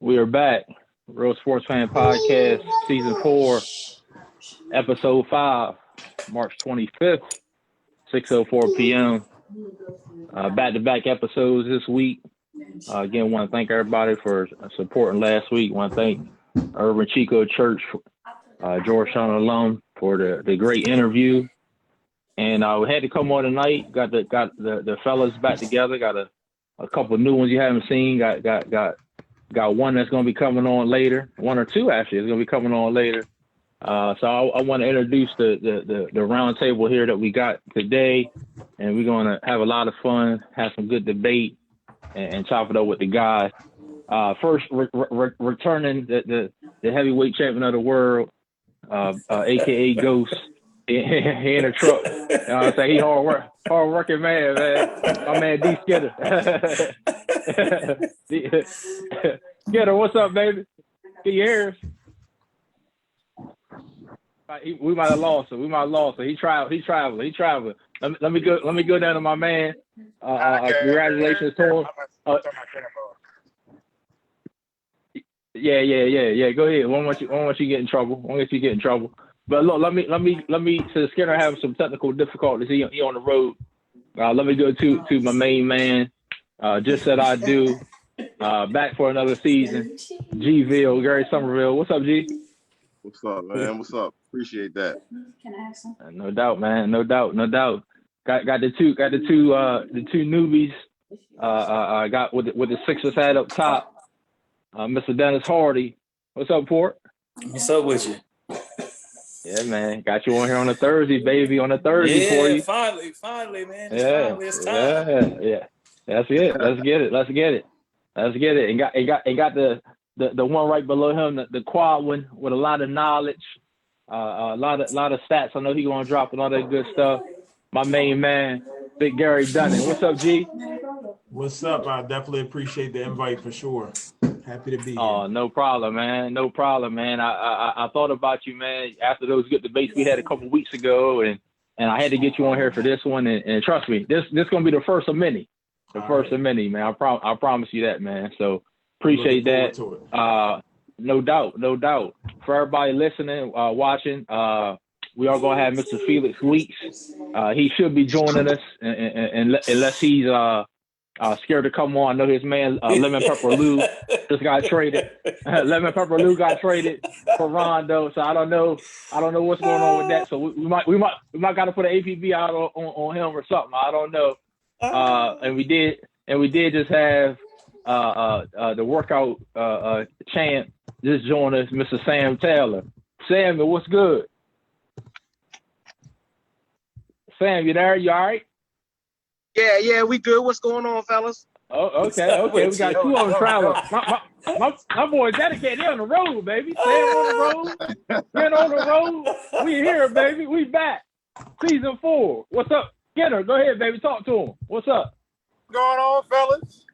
We are back. Real Sports Fan Podcast, Season 4, Episode 5, March 25th, 6:04 p.m. Back-to-back episodes this week. Again, want to thank everybody for supporting last week. Want to thank Urban Chico Church, Georgetown alum, for the great interview. And we had to come on tonight. Got the fellas back together. Got a couple new ones you haven't seen. Got one that's going to be coming on later. One or two actually is going to be coming on later. So I want to introduce the round table here that we got today, and we're going to have a lot of fun, have some good debate, and chop it up with the guys. First, returning the heavyweight champion of the world, aka Ghost. He in a truck. You know what I'm saying? He hard working man. My man D Skitter. Skitter, what's up, baby? Can you hear us? We might have lost him. He traveling. Let me go down to my man. Congratulations to him. Yeah. Go ahead. Won't want you get in trouble. But look, let me. Since Skinner having some technical difficulties, he on the road. Let me go to my main man. Just said I do. Back for another season. Gville, Gary Somerville. What's up, G? What's up, man? What's up? Appreciate that. No doubt, man. No doubt. Got the two newbies. Got with the Sixers hat up top. Mr. Dennis Hardy. What's up, Port? What's up with you? Yeah, man. Got you on here on a Thursday, baby. On a Thursday for you. Finally, man. It's time. Yeah. That's it. Let's get it. And got the one right below him, the quad one with a lot of knowledge, a lot of stats. I know he's gonna drop and all that good stuff. My main man, Big Gary Dunning. What's up, G? What's up? I definitely appreciate the invite for sure. Happy to be here. Oh, no problem, man. I thought about you, man, after those good debates we had a couple weeks ago, and I had to get you on here for this one. And trust me, this gonna be the first of many. First of many, man. I promise you that, man. So appreciate that. No doubt. For everybody listening, watching, we are gonna have Mr. Felix Weeks. He should be joining us, unless he's scared to come on. I know his man Lemon Pepper Lou just got traded. Lemon Pepper Lou got traded for Rondo, so I don't know what's going on with that. So we might got to put an APB out on him or something. I don't know. And we did just have the workout champ just join us, Mr. Sam Taylor. Sam, what's good? Sam, you there? You all right? Yeah, we good. What's going on, fellas? Oh, okay. We got two of them traveling. My boy dedicated. They on the road, baby. Sam on the road. Been on the road. We here, baby. We back. Season 4. What's up? Skinner, go ahead, baby. Talk to him. What's up? What's going on, fellas?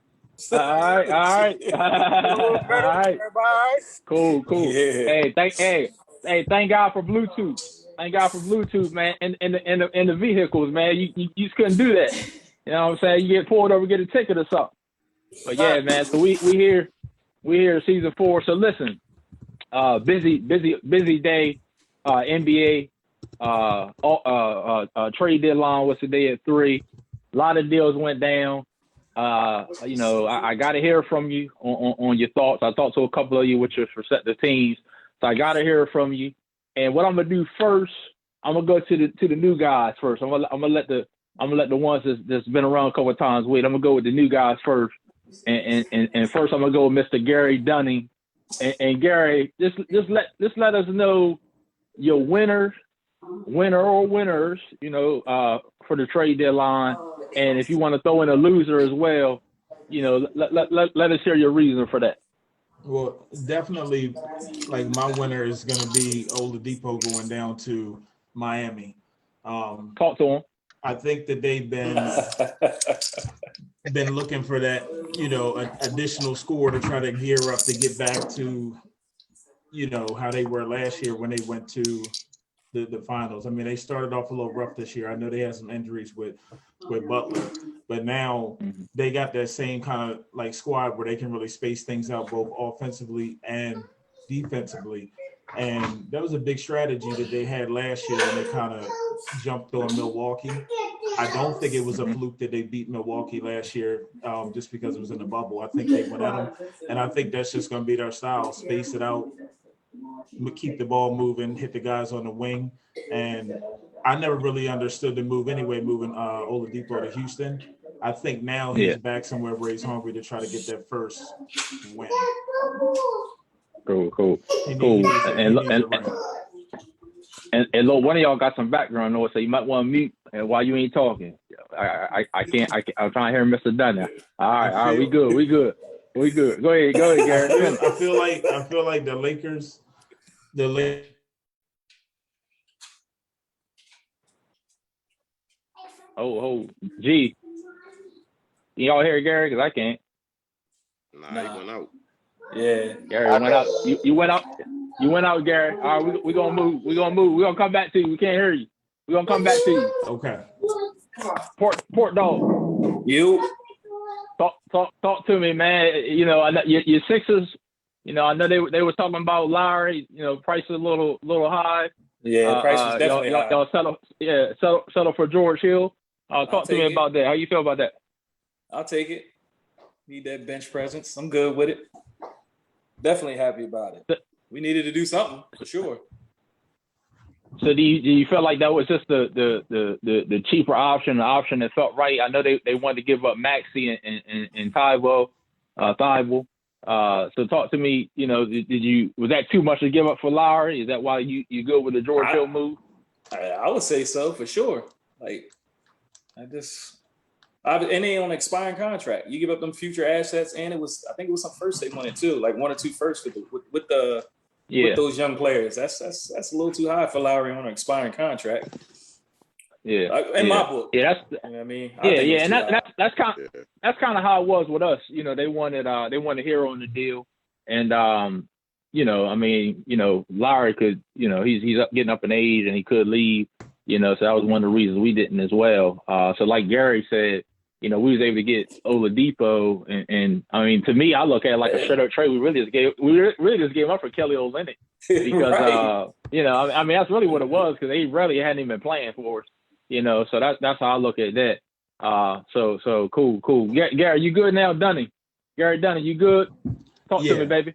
All right. Everybody? Cool. Yeah. Thank God for Bluetooth. Thank God for Bluetooth, man. In the vehicles, man. You just couldn't do that. You know what I'm saying? You get pulled over, get a ticket or something. But yeah, man. So we here season 4. So listen, busy day. NBA trade deadline was today at 3. A lot of deals went down. I got to hear from you on your thoughts. I talked to a couple of you with your respective teams, so I got to hear from you. And what I'm gonna do first, I'm gonna go to the new guys first. I'm gonna let the ones that's been around a couple of times wait. I'm gonna go with the new guys first. And first I'm gonna go with Mr. Gary Dunning. And Gary, just let us know your winner or winners, for the trade deadline. And if you want to throw in a loser as well, let us hear your reason for that. Well, definitely, like, my winner is going to be Oladipo going down to Miami. Talk to him. I think that they've been looking for that, an additional score to try to gear up to get back to, how they were last year when they went to the finals. I mean, they started off a little rough this year. I know they had some injuries with Butler, but now they got that same kind of like squad where they can really space things out both offensively and defensively. And that was a big strategy that they had last year when they kind of jumped on Milwaukee. I don't think it was a fluke that they beat Milwaukee last year just because it was in the bubble. I think they went at them, and I think that's just going to be their style: space it out, keep the ball moving, hit the guys on the wing. And I never really understood the move anyway, moving Oladipo to Houston. I think now he's back somewhere where he's hungry to try to get that first win. Cool. And look, one of y'all got some background noise, so you might want to mute. And while you ain't talking, I can't. I'm trying to hear Mr. Dunn. All right, we good. Go ahead, Gary. I feel like the Lakers. G. Y'all hear Gary? Because I can't. Nah, he went out. Yeah, Gary went out. You went out. You went out, Gary. All right, we gonna move. We're gonna come back to you. We can't hear you. We're gonna come back to you. Okay. Port Dog. you. Talk to me, man. You know, I know your Sixers. You know, I know they were talking about Lowry. You know, price is a little high. Yeah, price is definitely high. Y'all settle for George Hill. Talk to me about that. How you feel about that? I'll take it. Need that bench presence. I'm good with it. Definitely happy about it. We needed to do something for sure. So do you feel like that was just the cheaper option, the option that felt right? I know they wanted to give up Maxey and Thibault. So talk to me. You know, was that too much to give up for Lowry? Is that why you go with the George Hill move? I would say so for sure. Like and they on an expiring contract. You give up them future assets, and I think it was some first they wanted too, like 1 or 2 first with those young players. That's a little too high for Lowry on an expiring contract. Yeah, in my book. Yeah, that's you know what I mean. And that's kind of how it was with us. You know, they wanted Hero on the deal, and you know, I mean, you know, Lowry could, you know, he's getting up in age and he could leave. You know, so that was one of the reasons we didn't as well. So like Gary said, you know, we was able to get Oladipo, and I mean, to me, I look at it like a straight up trade. We really just gave up for Kelly Olynyk because, right. You know, I mean, that's really what it was because they really hadn't even been playing for us. You know, so that's how I look at that. So cool. Gary, you good now, Dunning? Gary Dunning, you good? Talk to me, baby.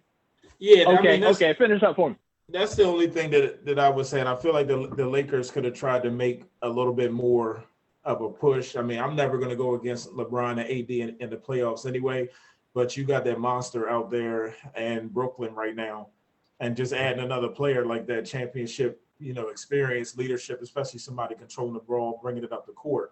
Yeah. Okay. Finish up for me. That's the only thing that I was saying. I feel like the Lakers could have tried to make a little bit more of a push. I mean, I'm never going to go against LeBron and AD in the playoffs anyway, but you got that monster out there in Brooklyn right now, and just adding another player like that championship, you know, experience, leadership, especially somebody controlling the ball, bringing it up the court,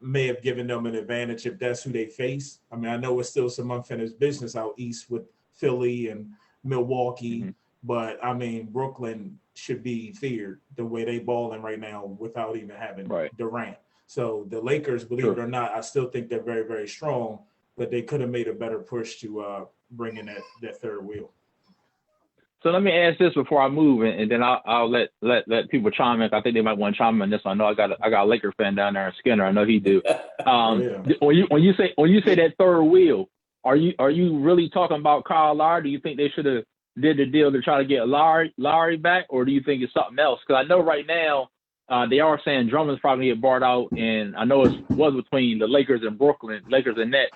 may have given them an advantage if that's who they face. I mean, I know it's still some unfinished business out east with Philly and Milwaukee, but I mean, Brooklyn should be feared the way they balling right now without even having Durant. So the Lakers, believe it or not, I still think they're very, very strong, but they could have made a better push to bring in that third wheel. So let me ask this before I move, and then I'll let people chime in. I think they might want to chime in this. I know I got a Laker fan down there in Skinner. I know he do. When you say that third wheel, are you really talking about Kyle Lowry? Do you think they should have did the deal to try to get Lowry back, or do you think it's something else? Because I know right now they are saying Drummond's probably get bought out, and I know it was between the Lakers and Brooklyn, Lakers and Nets.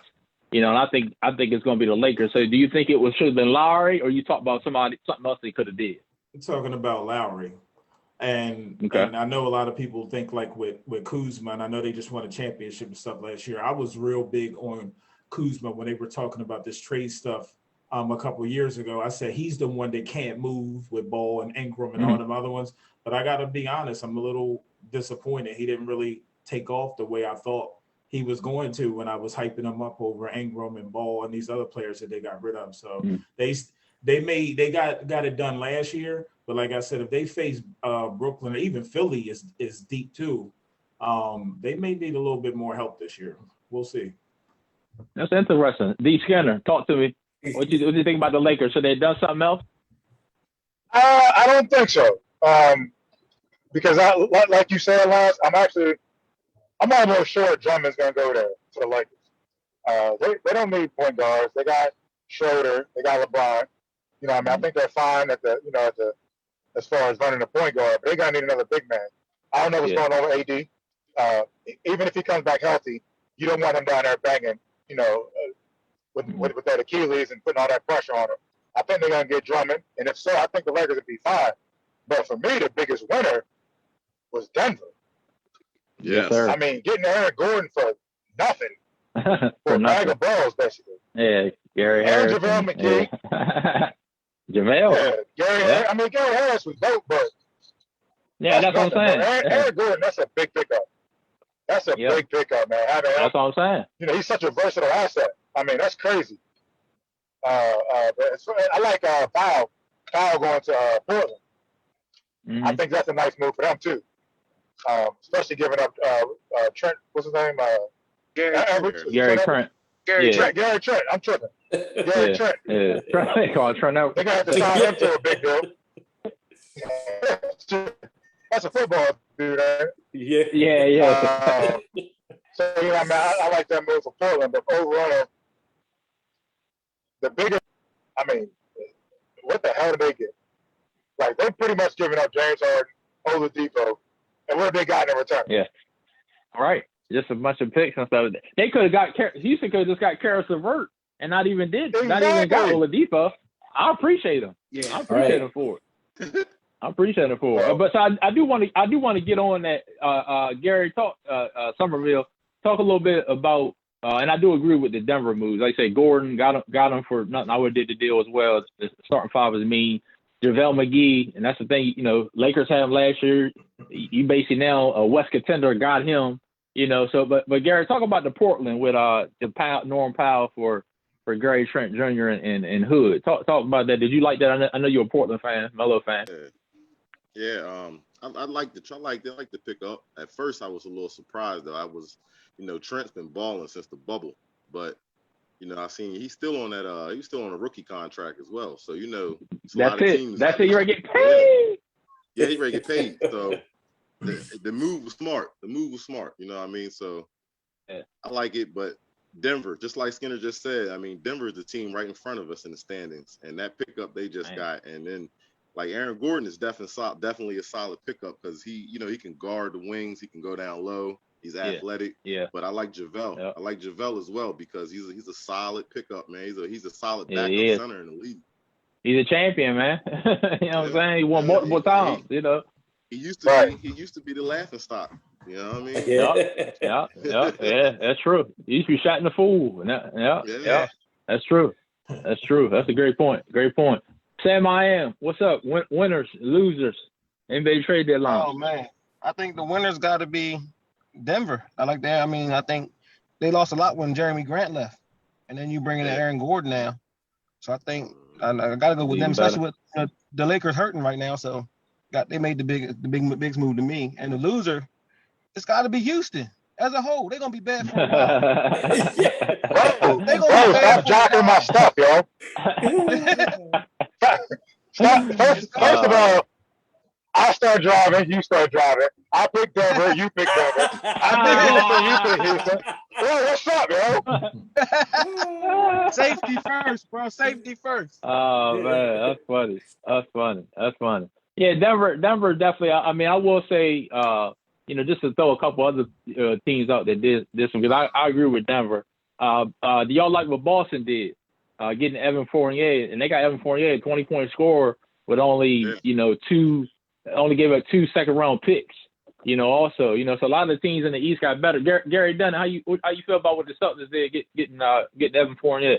You know, and I think it's going to be the Lakers. So do you think it should have been Lowry, or you talk about something else they could have did? I'm talking about Lowry. And I know a lot of people think like with Kuzma, and I know they just won a championship and stuff last year. I was real big on Kuzma when they were talking about this trade stuff a couple of years ago. I said he's the one that can't move with Ball and Ingram and all them other ones. But I got to be honest, I'm a little disappointed. He didn't really take off the way I thought he was going to when I was hyping him up over Ingram and Ball and these other players that they got rid of. So they got it done last year. But like I said, if they face Brooklyn or even Philly is deep too, they may need a little bit more help this year. We'll see. That's interesting. D. Skinner, talk to me. What do you think about the Lakers? Should they have done something else? I don't think so. because like you said, Lance, I'm almost sure Drummond's gonna go there to the Lakers. They don't need point guards. They got Schroeder. They got LeBron. You know, I mean, I think they're fine as far as running the point guard, but they're gonna need another big man. I don't know what's going on with AD. Even if he comes back healthy, you don't want him down there banging, with that Achilles and putting all that pressure on him. I think they're gonna get Drummond, and if so, I think the Lakers would be fine. But for me, the biggest winner was Denver. Yes. Sir. I mean, getting Aaron Gordon for nothing, For for a bag nothing. of balls, basically. Yeah, Gary And Harris. JaVale McGee. Yeah. JaVale. Yeah, Gary Harris was dope, but Yeah, that's what I'm saying. Aaron Gordon, that's a big pickup. That's a big pickup, man. That's what I'm saying. You know, he's such a versatile asset. I mean, that's crazy. But I like Powell going to Portland. Mm-hmm. I think that's a nice move for them too. Especially giving up Trent. What's his name? Gary Trent. Gary Trent. I'm tripping. Gary Trent. Yeah. They call it Trent. They're gonna have to sign him to a big deal. That's a football dude, right? Yeah. So I mean, I like that move for Portland, but overall, the bigger. I mean, what the hell did they get? Like, they're pretty much giving up James Harden, Oladipo, and what have they got in return? Yeah. All right. Just a bunch of picks and stuff. They could have got Houston could have just got Karis LeVert and not even got Oladipo. I appreciate him. Yeah. I appreciate him for it. I appreciate it for it. But so I do want to get on that Gary Somerville talk a little bit about and I do agree with the Denver moves. Like I say, Gordon got him for nothing. I would have did the deal as well. The starting five is mean. JaVale McGee, and that's the thing. You know, Lakers had him last year. You basically now a West contender got him. You know, so but Gary, talk about the Portland with Norm Powell for Gary Trent Jr. and Hood. Talk about that. Did you like that? I know you're a Portland fan, Melo fan. Yeah. I like the pick up. At first, I was a little surprised though. I was, Trent's been balling since the bubble, but I seen he's still on that. He's still on a rookie contract as well. So that's it. That's it. You're gonna get paid. Yeah, he's ready to get paid. So the move was smart. You know what I mean? So I like it. But Denver, just like Skinner just said, I mean, Denver is the team right in front of us in the standings, and that pickup they just got, and then like Aaron Gordon is definitely a solid pickup because he can guard the wings, he can go down low. He's athletic, but I like JaVale. Yep. I like JaVale as well because he's a solid pickup, man. He's a solid backup center in the league. He's a champion, man. You know what I'm saying? He won multiple times. He used to be the laughing stock. You know what I mean? Yeah. That's true. He used to be shouting the fool. Yeah. That's true. That's a great point. Sam, I am. What's up? Winners, losers, NBA trade deadline. Oh man, I think the winners got to be Denver. I like that. I mean, I think they lost a lot when Jeremy Grant left, and then you bring in Aaron Gordon now. So I think I got to go with them, especially with the Lakers hurting right now. So they made the biggest move to me. And the loser, it's got to be Houston as a whole. They're gonna be bad for a while. Bro, stop jocking my stuff, yo. First of all, I start driving, you start driving. I pick Denver, you pick Denver. I pick Houston, you pick Houston. Well, what's up, yo? Safety first, bro. Safety first. Oh man, that's funny. Yeah, Denver definitely. I mean, I will say, just to throw a couple other teams out that did this one because I agree with Denver. Do y'all like what Boston did? Getting Evan Fournier, and they got Evan Fournier, a 20-point scorer, with only gave up 2 second-round picks. So a lot of the teams in the East got better. Gary Dunn, how you feel about what the Celtics did getting Evan Fournier?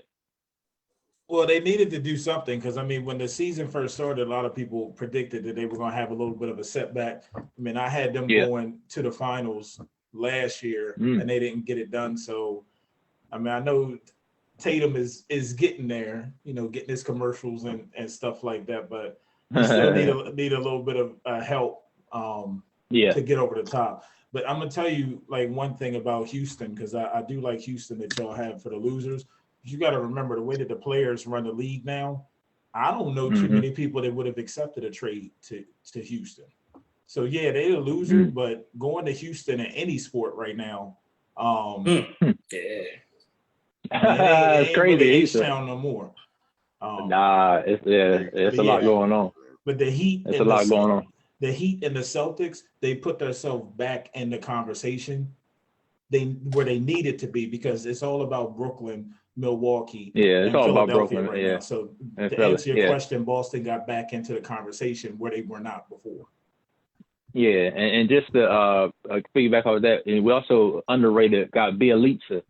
Well, they needed to do something because, I mean, when the season first started, a lot of people predicted that they were going to have a little bit of a setback. I mean, I had them going to the finals last year, and they didn't get it done. So, I mean, I know Tatum is getting there, getting his commercials and stuff like that, but you still need a little bit of help to get over the top. But I'm going to tell you, like, one thing about Houston, because I do like Houston that y'all have for the losers. You got to remember the way that the players run the league now. I don't know too many people that would have accepted a trade to Houston. So yeah, they're a loser, but going to Houston in any sport right now, Yeah. it ain't crazy. really H-Town no more. Nah, it's a lot going on. But the Heat, it's a lot going on. The Heat and the Celtics, they put themselves back in the conversation. Where they needed to be, because it's all about Brooklyn, Milwaukee, it's all about Brooklyn right now. So and to answer your question, Boston got back into the conversation where they were not before. Yeah, and just to piggyback off of that, and we also underrated got Bielitsa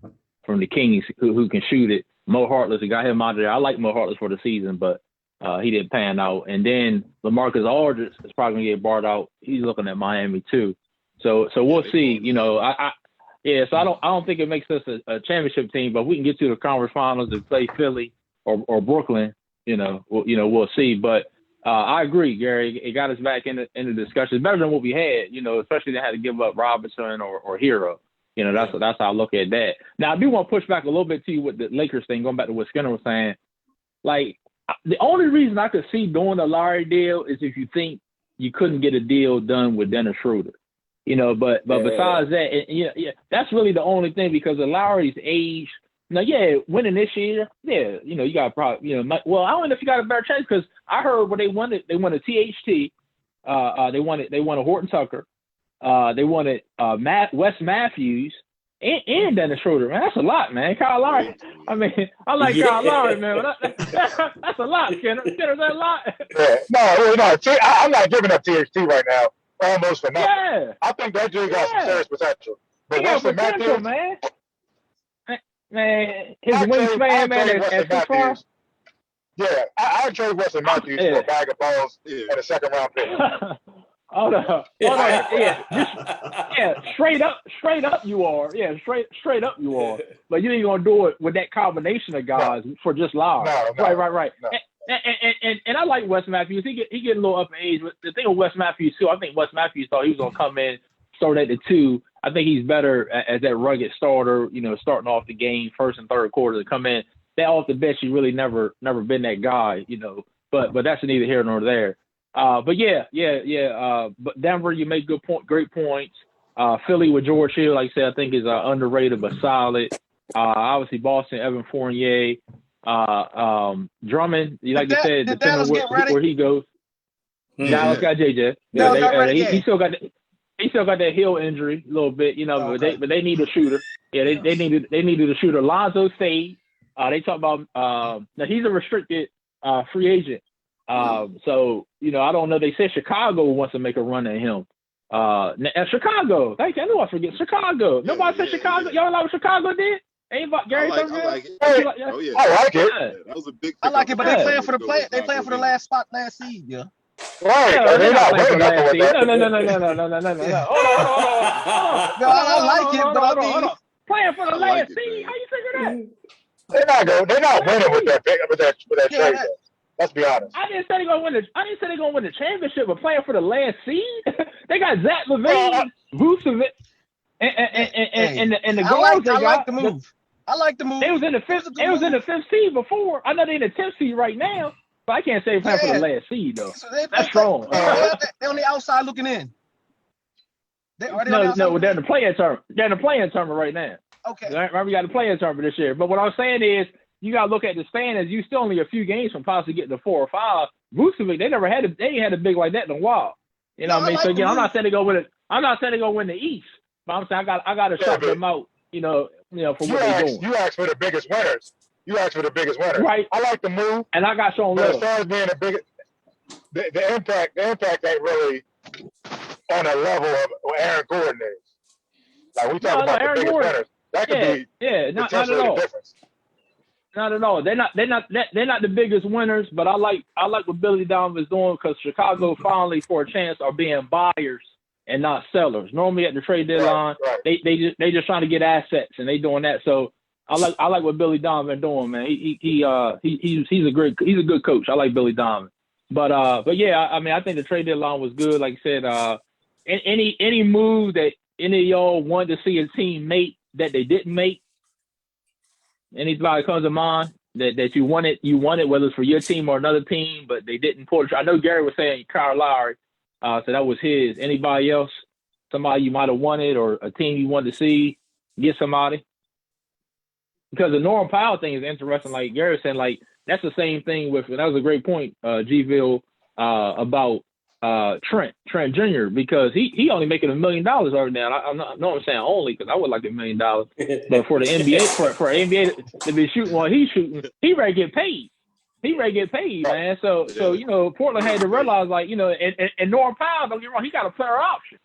from the Kings who can shoot it. Mo Harkless, we got him out there. I like Mo Harkless for the season, but he didn't pan out. And then LaMarcus Aldridge is probably gonna get barred out. He's looking at Miami too. So we'll see. You know, so I don't think it makes us a championship team, but we can get to the conference finals and play Philly or Brooklyn. We'll see. But I agree, Gary. It got us back in the discussion. It's better than what we had. Especially they had to give up Robinson or Hero. That's how I look at that. Now I do want to push back a little bit to you with the Lakers thing, going back to what Skinner was saying. Like, the only reason I could see doing the Lowry deal is if you think you couldn't get a deal done with Dennis Schroeder. But besides that, that's really the only thing, because of Lowry's age. Now, winning this year, you got probably, I don't know if you got a better chance, because I heard what they wanted a THT, they wanted Horton Tucker, they wanted Wes Matthews, and Dennis Schroeder. Man, that's a lot, man. Kyle Lowry. I mean, I like Kyle Lowry, man. That's a lot, Skinner. Skinner's that a lot. No. I'm not giving up THT right now. Almost for nothing. Yeah. I think that dude got some serious potential. But Wesley Matthews, man, his wingspan, man, at 6'5". Yeah, I trade Wesley Matthews for a bag of balls and a second-round pick. Hold on. Straight up you are. Yeah, straight up you are. But you ain't gonna do it with that combination of guys for just Lowry. No, right. No. And I like Wes Matthews. He get a little up in age. But the thing with Wes Matthews too, I think Wes Matthews thought he was gonna come in, start at the 2. I think he's better as that rugged starter. Starting off the game first and third quarter to come in. That off the bench, he really never been that guy. But that's neither here nor there. But Denver, you make great points. Philly with George Hill, like I said, I think is underrated but solid. Obviously Boston, Evan Fournier. Drummond, like you said, depending on where he goes. Dallas got JJ. He still got that heel injury a little bit, but they need a shooter. Yeah, they needed a shooter. Lonzo stayed. They talk about now he's a restricted free agent. So I don't know. They said Chicago wants to make a run at him. And Chicago, I knew I forget Chicago. Nobody said Chicago. Y'all know what Chicago did? Gary, I like it. Oh yeah, I like it. Yeah, that was a big. I like it, but they playing for the They playing for the last spot, last seed. Yeah. Right. They're not winning nothing with that. No. Hold on. I like it, but hold on. Playing for the last seed? How you figure that? They're not winning with that trade. Let's be honest. I didn't say they're gonna win the championship, but playing for the last seed. They got Zach LaVine, Vucevic, and the guards. I like the move. I like the move. They was in the fifth. It was in the 5th seed before. I know they're in the 10th seed right now, but I can't say they're playing for the last seed though. So that's strong. They're on the outside looking in. They're in the playing tournament. They're in the playing tournament right now. Okay. Remember, we got the playing tournament this year. But what I'm saying is, you gotta look at the standings. You still only a few games from possibly getting to 4 or 5. Vucevic, they ain't had a big like that in a while. You know what I mean? So again, I'm not saying they go win it. I'm not saying they go win the East, but I'm saying I got to shut them out. For what they're doing. You asked for the biggest winners. Right. I like the move, and I got Sean Love. As far as being the impact ain't really on a level of what Aaron Gordon is. Like we talk about the biggest winners. That could be not at all. The difference. Not at all. They're not the biggest winners, but I like what Billy Donovan is doing, because Chicago finally, for a chance, are being buyers and not sellers. Normally at the trade deadline, they just trying to get assets, and they doing that. So I like what Billy Donovan doing, man. He's a good coach. I like Billy Donovan. But yeah, I mean, I think the trade deadline was good. Like I said, any move that any of y'all wanted to see a team make that they didn't make. Anybody comes to mind that you wanted, whether it's for your team or another team, but they didn't pull it. I know Gary was saying Kyle Lowry. So that was his. Anybody else? Somebody you might have wanted or a team you wanted to see get somebody? Because the Norman Powell thing is interesting. Like Gary said, like that's the same thing with. And that was a great point, G-Ville, about Trent Jr. because he only making $1 million right now. I'm saying only because I would like $1 million, but for the NBA for NBA to be shooting while he's shooting, he ready to get paid. Man. So Portland had to realize and Norman Powell, don't get me wrong, he got a player option.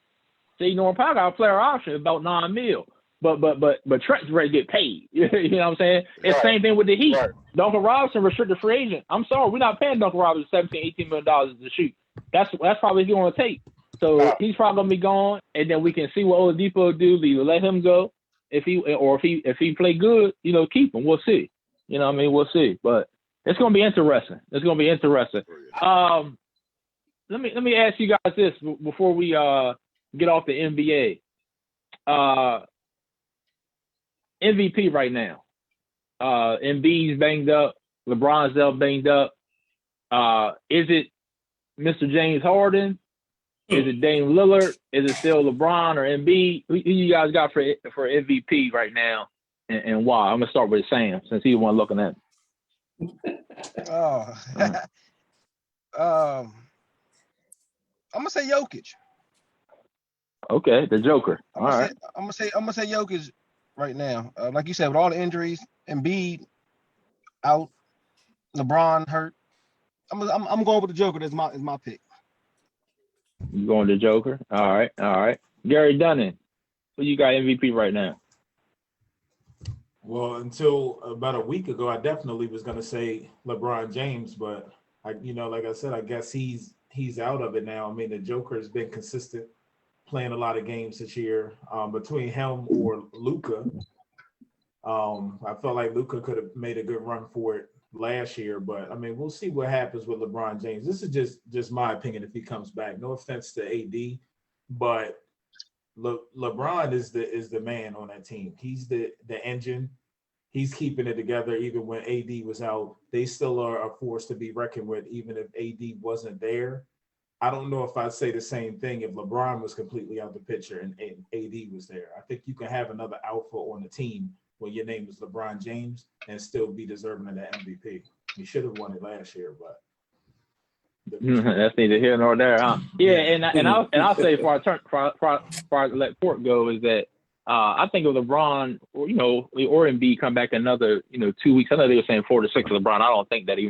See, Norman Powell got a player option about $9 million. But Trent's ready to get paid. You know what I'm saying? It's the same thing with the Heat. Right. Duncan Robinson, restricted free agent. I'm sorry, we're not paying Duncan Robinson $17, $18 million to shoot. That's probably he's going to take. So he's probably going to be gone, and then we can see what Oladipo do. Either let him go if he play good, keep him. We'll see. You know what I mean? We'll see. But it's going to be interesting. Let me ask you guys this before we get off the NBA. MVP right now. Embiid's banged up. LeBron's banged up. Is it Mr. James Harden? Is it Dame Lillard? Is it still LeBron or Embiid? Who you guys got for MVP right now, and why? I'm gonna start with Sam since he's the one looking at it. I'm gonna say Jokic. Okay, the Joker. I'm gonna say Jokic right now. Like you said, with all the injuries, Embiid out, LeBron hurt. I'm going with the Joker. That's my pick. You going to Joker? All right. Gary Dunning, who you got MVP right now? Well, until about a week ago, I definitely was going to say LeBron James, but like I said, I guess he's out of it now. I mean, the Joker has been consistent, playing a lot of games this year. Between him or Luka, I felt like Luka could have made a good run for it last year, but I mean, we'll see what happens with LeBron James. This is just my opinion if he comes back. No offense to AD, but LeBron is the man on that team. He's the engine. He's keeping it together even when AD was out. They still are a force to be reckoned with, even if AD wasn't there. I don't know if I'd say the same thing if LeBron was completely out the picture and AD was there. I think you can have another alpha on the team when your name is LeBron James and still be deserving of that MVP. He should have won it last year, but that's neither here nor there, huh? Yeah, and I'll say before I let Port go is that I think if LeBron or Embiid come back another 2 weeks. I know they were saying 4 to 6 LeBron. I don't think that I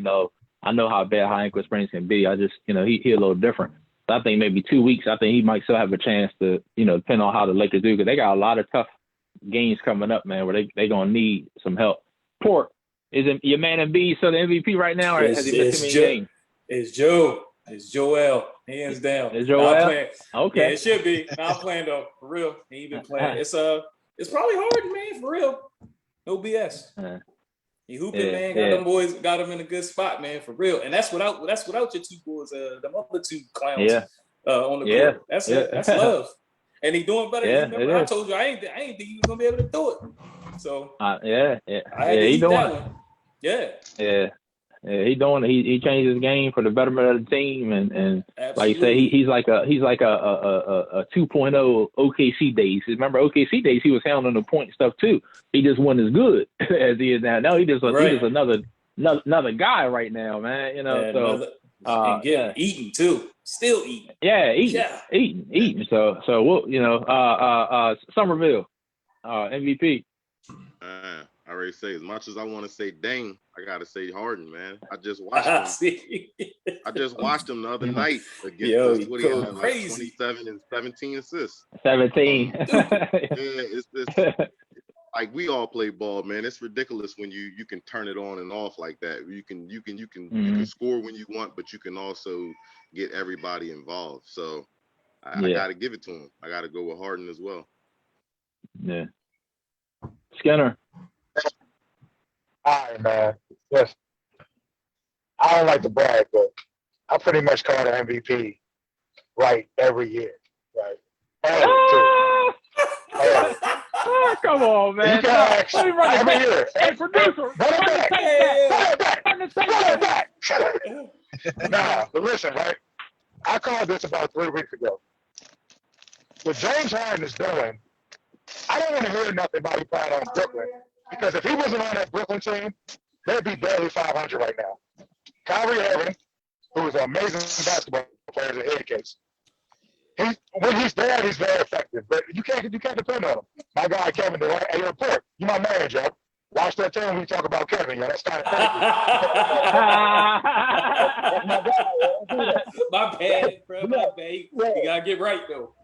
know how bad high ankle sprains can be. I just he a little different. So I think maybe 2 weeks. I think he might still have a chance to depending on how the Lakers do because they got a lot of tough games coming up, man, where they gonna need some help. Port, is it your man Embiid still the MVP right now, or has he missed too many games? It's Joe. It's Joel. Hands down. It's Joel. Okay. Yeah, it should be. Not playing though, for real. He ain't been playing. It's probably hard, man, for real. No BS. He hooping, man. Got them boys. Got him in a good spot, man, for real. And that's without your two boys. Them other two clowns. On the court. That's it. That's love. And he doing better. Remember, I told you I ain't think he was gonna be able to do it. So he doing it. Yeah, he doing it. He changed his game for the betterment of the team, and like you say, he's like a 2.0 OKC days. Remember OKC days? He was handling the point stuff too. He just wasn't as good as he is now. Now he just another guy right now, man. Eating too. Still eating. Yeah, eating. So we'll, Somerville, MVP. I already say as much as I want to say Dame, I gotta say Harden, man. I just watched him. I just watched him the other night against what he had, like 27 and 17 assists. 17. It's like we all play ball, man. It's ridiculous when you can turn it on and off like that. You can score when you want, but you can also get everybody involved. So I got to give it to him. I got to go with Harden as well. Yeah. Skinner. All right, man. Listen, I don't like to brag, but I pretty much call the MVP right every year, right? Come on, man. You can ask every year. Hey, producer. Run it back. Nah, but listen, right? I called this about 3 weeks ago. What James Harden is doing, I don't want to hear nothing about him playing on Brooklyn, because if he wasn't on that Brooklyn team, they'd be barely 500 right now. Kyrie Irving, who is an amazing basketball player, is a head case. When he's there, he's very effective, but you can't depend on him. My guy Kevin Durant, hey, report. You my man, Joe. Watch that time when we talk about Kevin. Yo, that's kind of crazy. My bad, bro. My bad. You gotta get right though.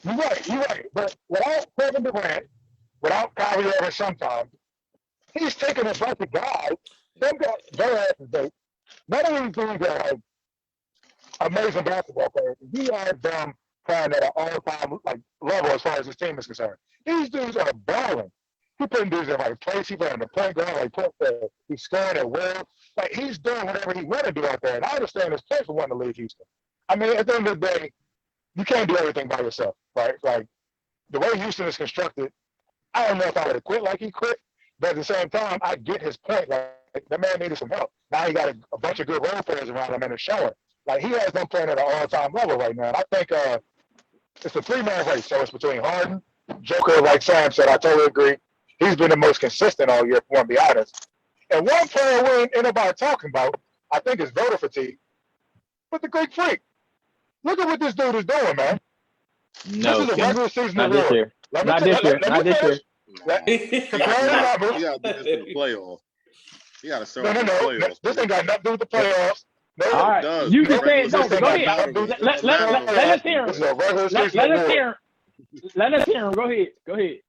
You're right. But without Kevin Durant, without Kyrie Irving, sometimes he's taking a bunch of guys. Them guys, their asses, they. None of these dudes are like amazing basketball players. He has them playing at an all-time level as far as his team is concerned. These dudes are balling. He putting dudes in right place. He playing the point guard he's scoring at will. Like, he's doing whatever he want to do out there. And I understand his place for wanting to leave Houston. I mean, at the end of the day, you can't do everything by yourself, right? Like, the way Houston is constructed, I don't know if I would have quit like he quit, but at the same time, I get his point. Like, that man needed some help. Now he got a bunch of good role players around him and it's showing. Like, he has them playing at an all-time level right now. And I think it's a three-man race. So it's between Harden, Joker, like Sam said, I totally agree. He's been the most consistent all year, if we want to be honest. And one player we ain't nobody talking about, I think, is voter fatigue. But the Greek Freak. Look at what this dude is doing, man. No, this is a regular season not award. this year. Not this year. Not this year. Compare the numbers. You got to do this in the playoffs. You got to start No. with the playoffs. This ain't got nothing to do with the playoffs. No, All right. does. You can say it. Regular No, go ahead. season Let us hear him. This is a regular season Let us award. hear him. Let us hear him. Go ahead.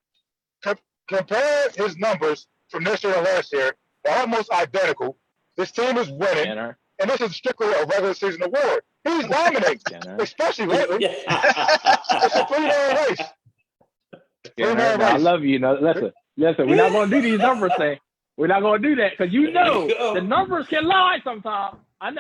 Compare his numbers from this year and last year. They're almost identical. This team is winning, and this is strictly a regular season award. He's dominating, especially lately. It's a three-man race. I love you. No, listen. We're not going to do these numbers thing. We're not going to do that because the numbers can lie sometimes. I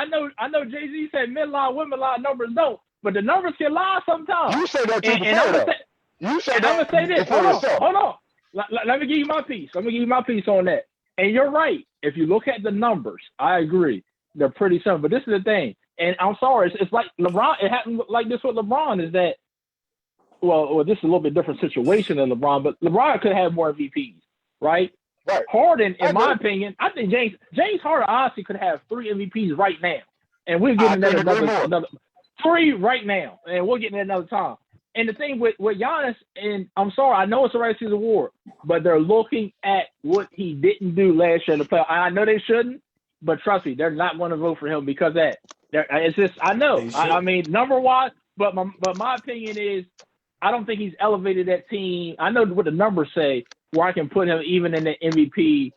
know. Jay-Z said men lie, women lie, numbers don't. But the numbers can lie sometimes. You say that too before, though. You said that. I'm gonna say this. Hold on. Let me give you my piece. On that. And you're right. If you look at the numbers, I agree. They're pretty similar. But this is the thing. And I'm sorry. It's like LeBron. It happened like this with LeBron. Is that well, this is a little bit different situation than LeBron. But LeBron could have more MVPs, right? Right. Harden, in my opinion, I think James Harden honestly could have 3 MVPs right now, and we're getting another 3 right now, and we'll get another time. And the thing with Giannis, and I'm sorry, I know it's a right season award, but they're looking at what he didn't do last year in the playoffs. I know they shouldn't, but trust me, they're not going to vote for him because of that. It's just I know. I mean, number-wise, but my opinion is I don't think he's elevated that team. I know what the numbers say, where I can put him even in the MVP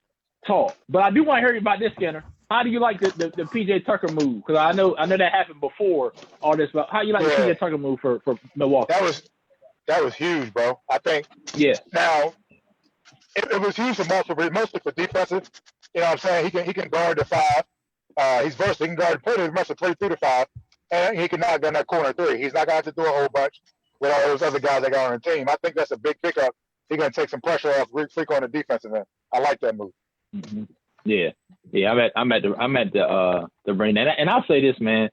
talk. But I do want to hear you about this, Skinner. How do you like the PJ Tucker move? Because I know that happened before all this. But how do you like the PJ Tucker move for Milwaukee? That was huge, bro. I think. Yeah. Now, it was huge for mostly for defensive. You know what I'm saying? He can guard the 5. He's versatile. He can guard pretty much a 3 through the 5, and he can knock down that corner 3. He's not going to have to do a whole bunch with all those other guys that got on the team. I think that's a big pickup. He's going to take some pressure off Greek Freak on the defensive end. I like that move. Mm-hmm. Yeah. I'm at the brain, and I'll say this, man.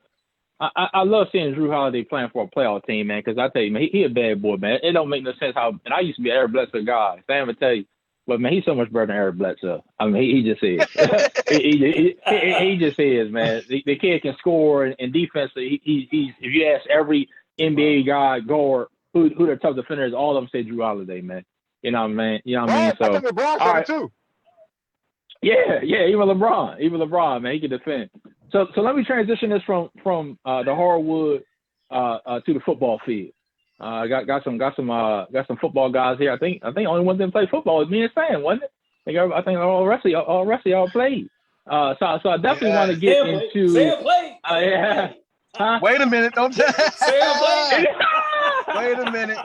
I love seeing Drew Holiday playing for a playoff team, man. Because I tell you, man, he a bad boy, man. It don't make no sense how. And I used to be an Eric Bledsoe guy. Sam would tell you, but man, he's so much better than Eric Bledsoe. I mean, he just is. he just is, man. The kid can score and defensively. He's if you ask every NBA guy guard who their tough defenders, all of them say Drew Holiday, man. You know what I mean? You know what I mean? So I think LeBron said it too. Yeah, even LeBron, man, he can defend. So let me transition this from the hardwood to the football field. Got some football guys here. I think only one didn't play football was me and Sam, wasn't it? I think all the rest of y'all played. So I definitely want to get into. Sam played. Yeah. Huh? Wait a minute, don't tell. Sam played. Wait a minute.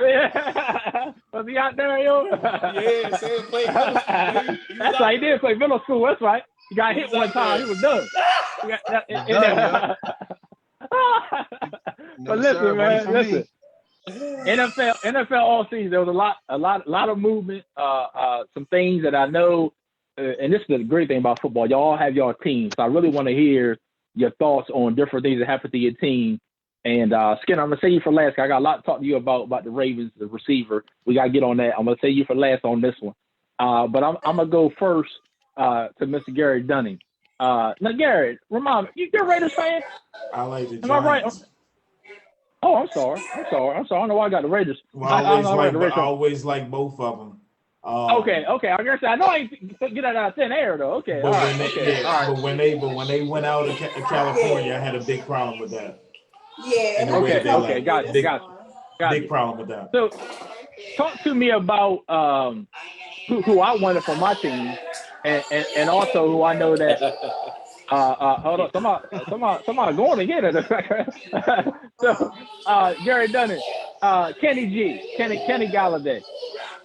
Yeah. Was he out there, yo? Yeah, Sam played. That's right. He did play middle school. That's right. He got hit one time. He was done. But listen, man. Listen. NFL all season. There was a lot of movement. Some things that I know, and this is the great thing about football. Y'all have your teams. So I really want to hear your thoughts on different things that happen to your team. And Skinner, I'm gonna say you for last. I got a lot to talk to you about the Ravens, the receiver. We gotta get on that. I'm gonna say you for last on this one. But I'm gonna go first to Mr. Gary Dunning. Now, Gary, remind me, you're a Raiders fan? I like the Am I right? Giants. Oh, I'm sorry. I don't know why I got the Raiders. Well, I always like both of them. Okay. I guess I know I ain't get that out of thin air though. Okay, But all right. but when they went out of California, I had a big problem with that. Yeah. Okay. Got it. Big problem with that. So, talk to me about who I wanted for my team, and also who I know that. Hold on, somebody going to get it. So, Gary Dunning, Kenny Galladay.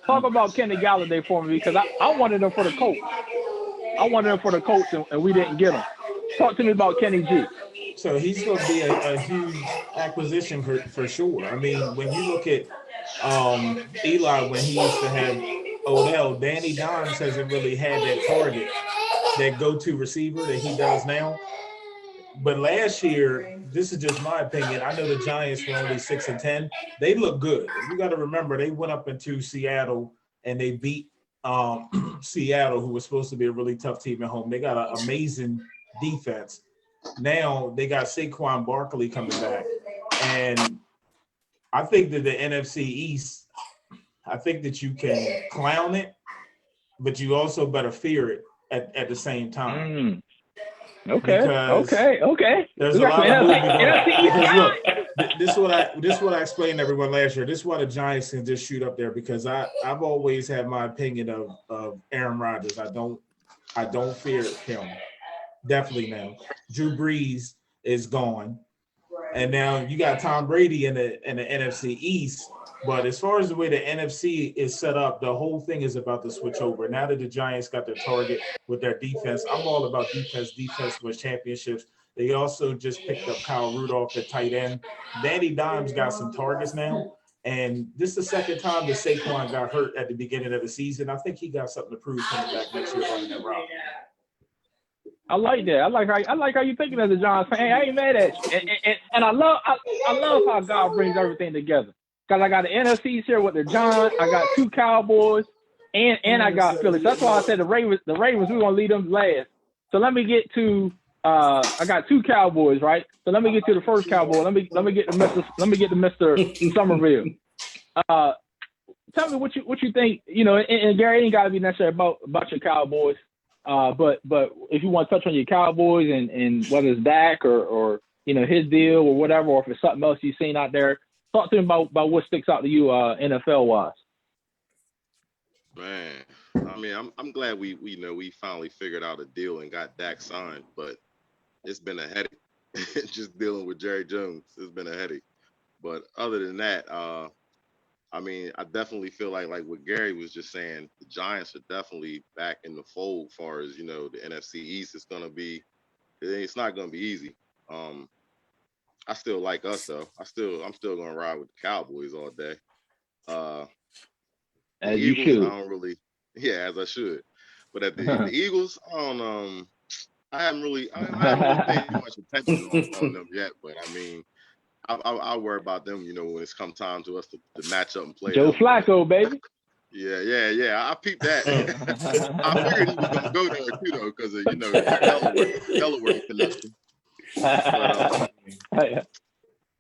Talk about Kenny Galladay for me because I wanted him for the Colts. And we didn't get him. Talk to me about Kenny G. So he's going to be a huge acquisition for sure. I mean, when you look at Eli, when he used to have Odell, Danny Dimes hasn't really had that target, that go-to receiver that he does now. But last year, this is just my opinion. I know the Giants were only 6-10. They look good. You got to remember they went up into Seattle and they beat Seattle, who was supposed to be a really tough team at home. They got an amazing defense. Now they got Saquon Barkley coming back, and I think that the NFC East. I think that you can clown it, but you also better fear it at the same time. Okay. There's a lot of movement on it. Because look, this is what I explained to everyone last year. This is why the Giants can just shoot up there because I've always had my opinion of Aaron Rodgers. I don't fear him. Definitely now. Drew Brees is gone. And now you got Tom Brady in the NFC East. But as far as the way the NFC is set up, the whole thing is about to switch over. Now that the Giants got their target with their defense, I'm all about defense. Defense wins championships. They also just picked up Kyle Rudolph at tight end. Danny Dimes got some targets now. And this is the second time that Saquon got hurt at the beginning of the season. I think he got something to prove coming back next year running that route. I like that. I like how you thinking as a Giants fan. Hey, I ain't mad at you. And I love how God brings everything together. Because I got the NFC here with the Giants. I got 2 Cowboys, and I got Philly. So that's why I said the Ravens. We're gonna lead them last. So let me get to. I got 2 Cowboys, right? So let me get to the first Cowboy. Let me get to Mr. Somerville. Tell me what you think. You know, and Gary ain't got to be necessarily about your Cowboys. But if you want to touch on your Cowboys and whether it's Dak or you know his deal or whatever, or if it's something else you've seen out there. Talk to me about what sticks out to you NFL wise. Man, I mean, I'm glad we finally figured out a deal and got Dak signed, but it's been a headache. Just dealing with Jerry Jones, it's been a headache. But other than that, I mean, I definitely feel like what Gary was just saying, the Giants are definitely back in the fold. As far as the NFC East is gonna be, it's not gonna be easy. I still like us though. I'm still gonna ride with the Cowboys all day. As Eagles, you should. I don't really, as I should. But at the Eagles, I haven't really paid too much attention on them yet. But I mean, I'll worry about them, when it's come time to us to match up and play. Joe Flacco, baby. Yeah. I peeped that. I figured he was gonna go there too though, because of Delaware connection. But,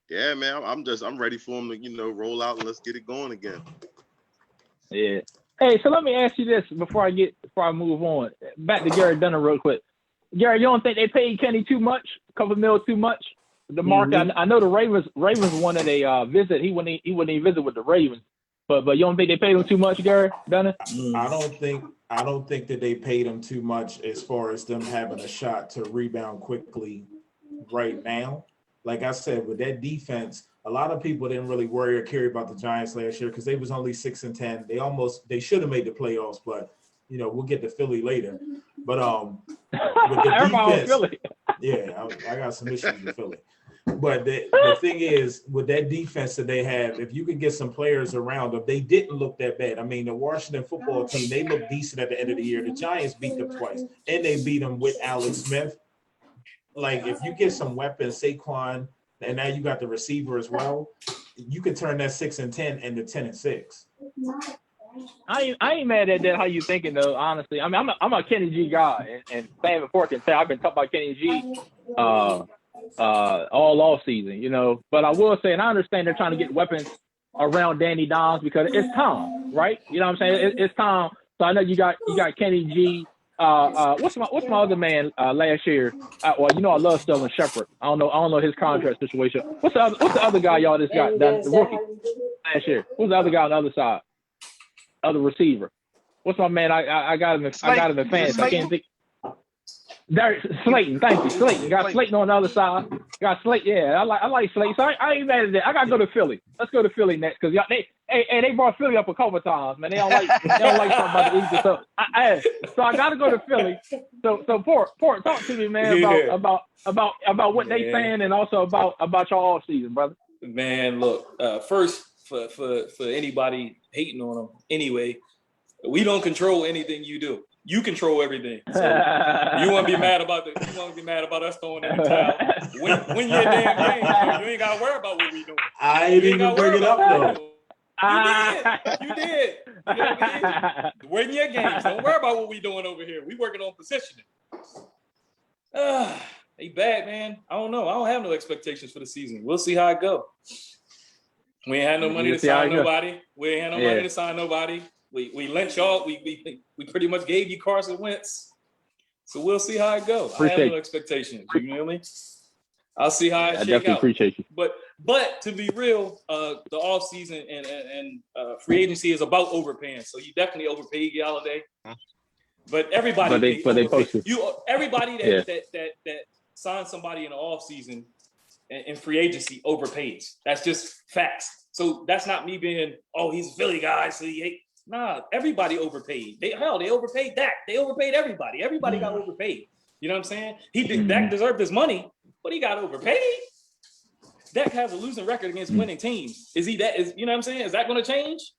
yeah, man, I'm ready for him to roll out and let's get it going again. Yeah. Hey, so let me ask you this before I move on. Back to Gary Dunner real quick. Gary, you don't think they paid Kenny too much? A couple mil too much? The market. I know the Ravens wanted a visit. He wouldn't even visit with the Ravens. But you don't think they paid him too much, Gary Dunner? I don't think that they paid him too much as far as them having a shot to rebound quickly right now. Like I said, with that defense, a lot of people didn't really worry or care about the Giants last year because they was only 6-10. They should have made the playoffs, but we'll get to Philly later. But with the defense, Philly. Yeah, I got some issues with Philly. But the thing is, with that defense that they have, if you can get some players around them, they didn't look that bad. I mean, the Washington football team, they looked decent at the end of the year. The Giants beat them twice, and they beat them with Alex Smith. like if you get some weapons, Saquon, and now you got the receiver as well, you could turn that 6-10 into 10-6. I ain't mad at that. How you thinking though? Honestly, I mean, I'm a Kenny G guy, and Sam and Ford can tell I've been talking about Kenny G all off season, you know. But I will say, and I understand they're trying to get weapons around Danny Dimes because it's time, right? You know what I'm saying? It's time. So I know you got Kenny G. What's my other man last year? Well, you know I love Sterling Shepard. I don't know his contract situation. What's the other guy y'all just got? The rookie last year. Who's the other guy on the other side? Other receiver. What's my man? I got him. I got him in fantasy. I can't think. Slayton. Thank you, Slayton. Got Slayton on the other side. Got Slayton. Yeah, I like Slayton. So I ain't mad at that. I gotta go to Philly. Let's go to Philly next because they brought Philly up a couple of times, man. They don't like something about the Eagles. So I gotta go to Philly. So Port, talk to me, man, about what they saying and also about your off season, brother. Man, look, first for anybody hating on them, anyway, we don't control anything you do. You control everything. So you want to be mad about us throwing in the towel. Win your damn game. So you ain't got to worry about what we doing. I ain't even bring it up though. You did. You know what I mean? Win your games. Don't worry about what we doing over here. We working on positioning. They bad, man. I don't know. I don't have no expectations for the season. We'll see how it go. We ain't had no money to sign nobody. We ain't had no money to sign nobody. We lent y'all. We pretty much gave you Carson Wentz. So we'll see how it goes. I have no expectations. You know what I mean? I'll see how it shake out. Appreciate you. But to be real, the offseason and free agency is about overpaying. So you definitely overpaid Galladay. But everybody everybody that signs somebody in the offseason and free agency overpays. That's just facts. So that's not me being, he's a Philly guy, so he hate. Nah, everybody overpaid. They overpaid Dak. They overpaid everybody. Everybody got overpaid. You know what I'm saying? Dak deserved his money, but he got overpaid. Dak has a losing record against winning teams. You know what I'm saying? Is that going to change?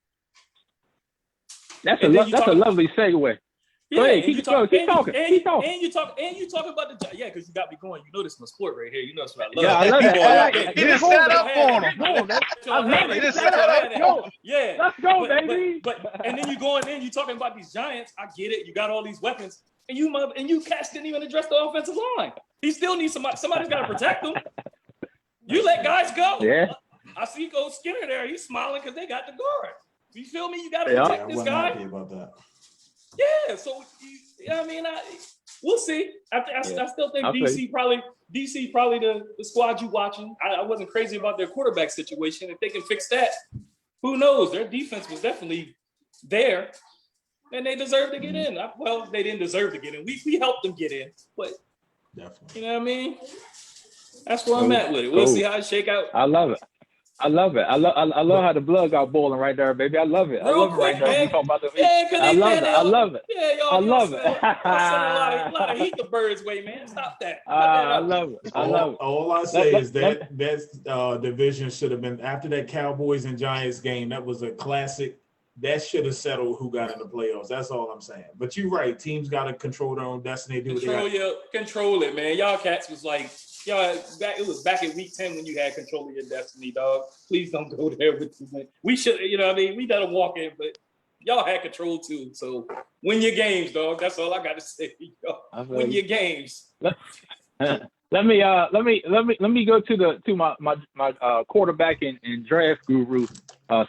That's a lovely segue. Yeah, go ahead, keep talking. And you talk about because you got me going. You know this is my sport right here. You know that's what I love. Yeah, I love that. He just set up on him. I love it. Let's go. Yeah, let's go, baby. But and then you go and then you talking about these Giants. I get it. You got all these weapons, and you cats didn't even address the offensive line. He still needs somebody. Somebody's got to protect them. You let guys go. Yeah. I see Coach Skinner there. He's smiling because they got the guard. You feel me? You got to protect this guy. Happy about that. Yeah, so we'll see. I still think DC probably the squad you watching. I wasn't crazy about their quarterback situation. If they can fix that, who knows? Their defense was definitely there, and they deserve to get in. Well, they didn't deserve to get in. We helped them get in, but definitely. You know what I mean? That's where I'm at with it. We'll see how it shake out. I love it. I love how the blood got boiling right there, baby. I love it. I love it right there. I love it. Yeah, y'all. I love it. A lot of heat the birds way, man. Stop that. I love it. All I say is that division should have been after that Cowboys and Giants game. That was a classic. That should have settled who got in the playoffs. That's all I'm saying. But you're right. Teams got to control their own destiny. Control it, man. Y'all cats was like. It was back in week 10 when you had control of your destiny, dog. Please don't go there with me. We should, you know what I mean? We let them walk in, but y'all had control too. So win your games, dog. That's all I got to say. Win your games. Let me go to my quarterback and draft guru,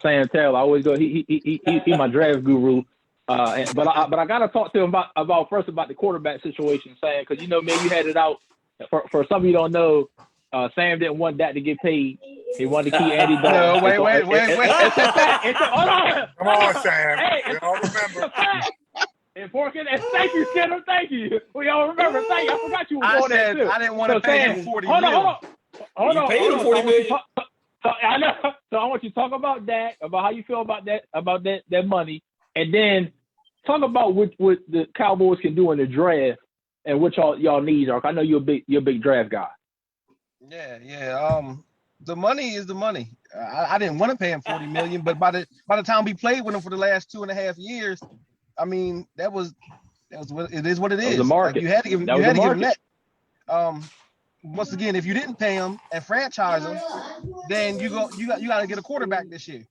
Sam Taylor. I always go. He my draft guru. But I gotta talk to him about the quarterback situation, Sam, because you know, man, you had it out. For some of you don't know, Sam didn't want that to get paid. He wanted to keep Andy Dalton. No, wait. It's a fact. Come on, Sam. We all remember. And thank you, Skinner. Thank you. We all remember. Thank you. I forgot you were going there too. I didn't want to pay him $40 million. Hold on. Paid him $40 million. So I know. So I want you to talk about that, about how you feel about that money, and then talk about what the Cowboys can do in the draft. And what y'all needs are. I know you're a big draft guy. Yeah. The money is the money. I didn't want to pay him $40 million, but by the time we played with him for the last 2.5 years, I mean that was what it is. What it is. The market. Like you had to give him that. once again, if you didn't pay him and franchise him, then you got to get a quarterback this year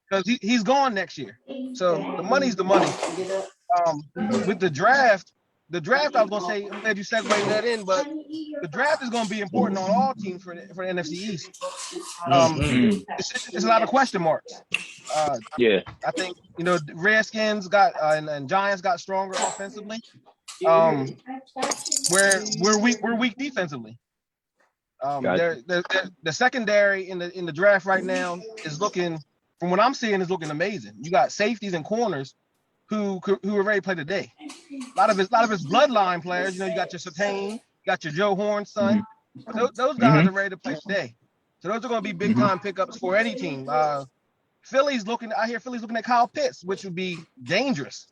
because he's gone next year. So the money's the money. With the draft I was gonna say, I'm glad you segued that in, but the draft is gonna be important on all teams for the NFC East. It's a lot of question marks. Yeah. I think the Redskins got and Giants got stronger offensively. We're weak defensively. The secondary in the draft right now is looking, from what I'm seeing, is looking amazing. You got safeties and corners who are ready to play today. A lot of his bloodline players. You got your Surtain, you got your Joe Horn's son. Those guys are ready to play today. So those are going to be big time pickups for any team. I hear Philly's looking at Kyle Pitts, which would be dangerous.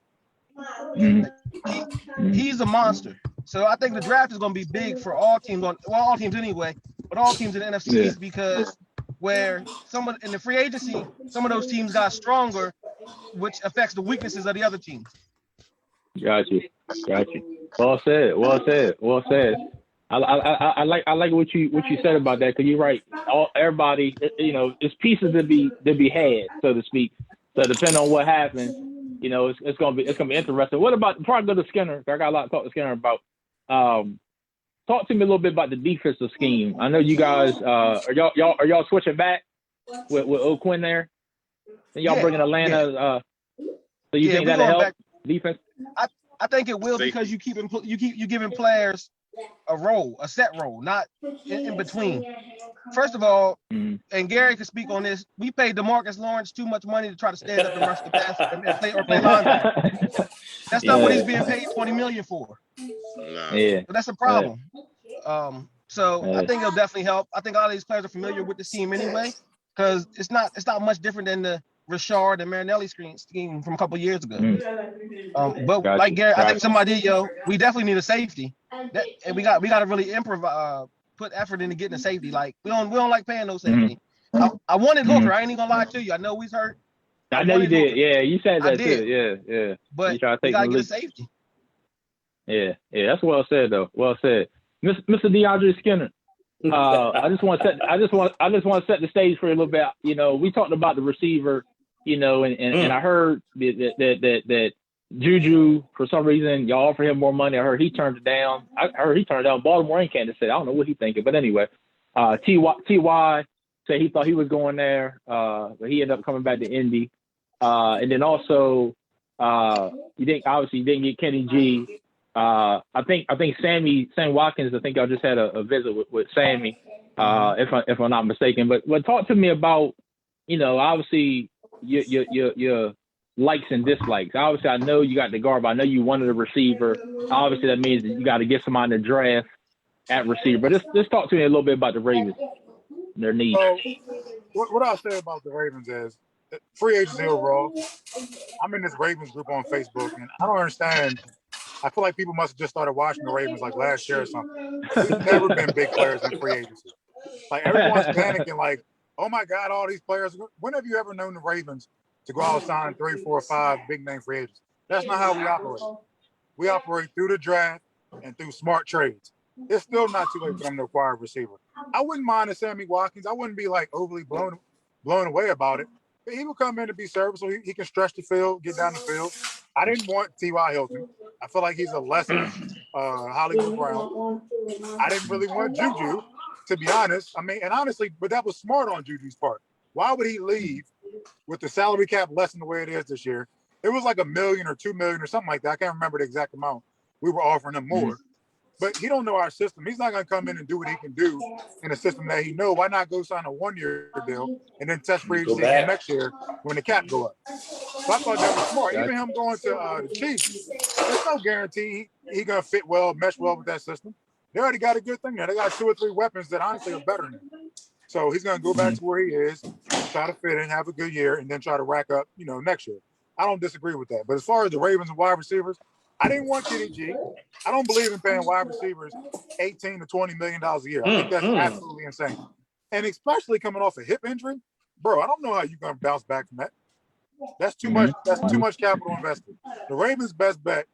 He's a monster. So I think the draft is going to be big for all teams all teams anyway, but all teams in the NFC East, because where in the free agency, some of those teams got stronger, which affects the weaknesses of the other teams. Got you. Well said. I like what you said about that, because you're right. Everybody, it's pieces to be had, so to speak. So depending on what happens, it's gonna be interesting. What about, before I go to Skinner, I got a lot to talk to Skinner about. Talk to me a little bit about the defensive scheme. I know you guys are y'all switching back with O'Quinn there, and y'all bringing Atlanta. So you think that'll help defense? I think it will, because you giving players a set role, not in between. First of all, and Gary can speak on this, we paid DeMarcus Lawrence too much money to try to stand up and rush the pass and play linebacker. That's not what he's being paid $20 million for. Yeah, but that's a problem. So I think it'll definitely help. I think all these players are familiar with the scheme anyway, because it's not much different than the Rashard and Marinelli scheme from a couple years ago. But like Gary, I think somebody, we definitely need a safety, and we got to really put effort into getting a safety. Like we don't like paying no safety. I wanted Hooker. I ain't even gonna lie to you. I know he's hurt. I know you did. Hooker. Yeah, you said that too. Yeah. But we gotta get a safety. Yeah. That's well said though. Well said, Mr. DeAndre Skinner. I just want to set the stage for you a little bit. We talked about the receiver, and I heard that Juju, for some reason, y'all offered him more money. I heard he turned it down. Baltimore and Kansas City. I don't know what he's thinking, but anyway, Ty said he thought he was going there, but he ended up coming back to Indy. And then also, you didn't get Kenny G. I think Sammy Watkins. I think y'all just had a visit with Sammy, if I'm not mistaken. But talk to me about, obviously your likes and dislikes. Obviously, I know you got the guard, but I know you wanted a receiver. Obviously, that means that you got to get somebody in the draft at receiver. But just talk to me a little bit about the Ravens, their needs. So, what I'll say about the Ravens is free agency overall. I'm in this Ravens group on Facebook, and I don't understand. I feel like people must have just started watching the Ravens like last year or something. We've never been big players in free agency. Like, everyone's panicking, like, oh my God, all these players. When have you ever known the Ravens to go out and sign 3, 4, 5 big name free agents? That's not how we operate. We operate through the draft and through smart trades. It's still not too late for them to acquire a receiver. I wouldn't mind a Sammy Watkins. I wouldn't be like overly blown away about it. But he will come in to be serviceable. He can stretch the field, get down the field. I didn't want T.Y. Hilton. I feel like he's a lesser Hollywood Brown. I didn't really want Juju, to be honest. I mean, and honestly, but that was smart on Juju's part. Why would he leave with the salary cap less than the way it is this year? It was like $1 million or $2 million or something like that. I can't remember the exact amount. We were offering him more. But he don't know our system. He's not going to come in and do what he can do in a system that he knows. Why not go sign a 1-year deal and then test free agency next year when the cap go up? So I thought that was smart. Even him going to the Chiefs, there's no guarantee he's going to fit well, mesh well with that system. They already got a good thing there. They got 2 or 3 weapons that honestly are better than him. So he's going to go back to where he is, try to fit in, have a good year, and then try to rack up, next year. I don't disagree with that. But as far as the Ravens and wide receivers, I didn't want Kenny G. I don't believe in paying wide receivers $18 to $20 million a year. I think that's absolutely insane. And especially coming off a hip injury, bro, I don't know how you're going to bounce back from that. That's too much. That's too much capital invested. The Ravens' best bet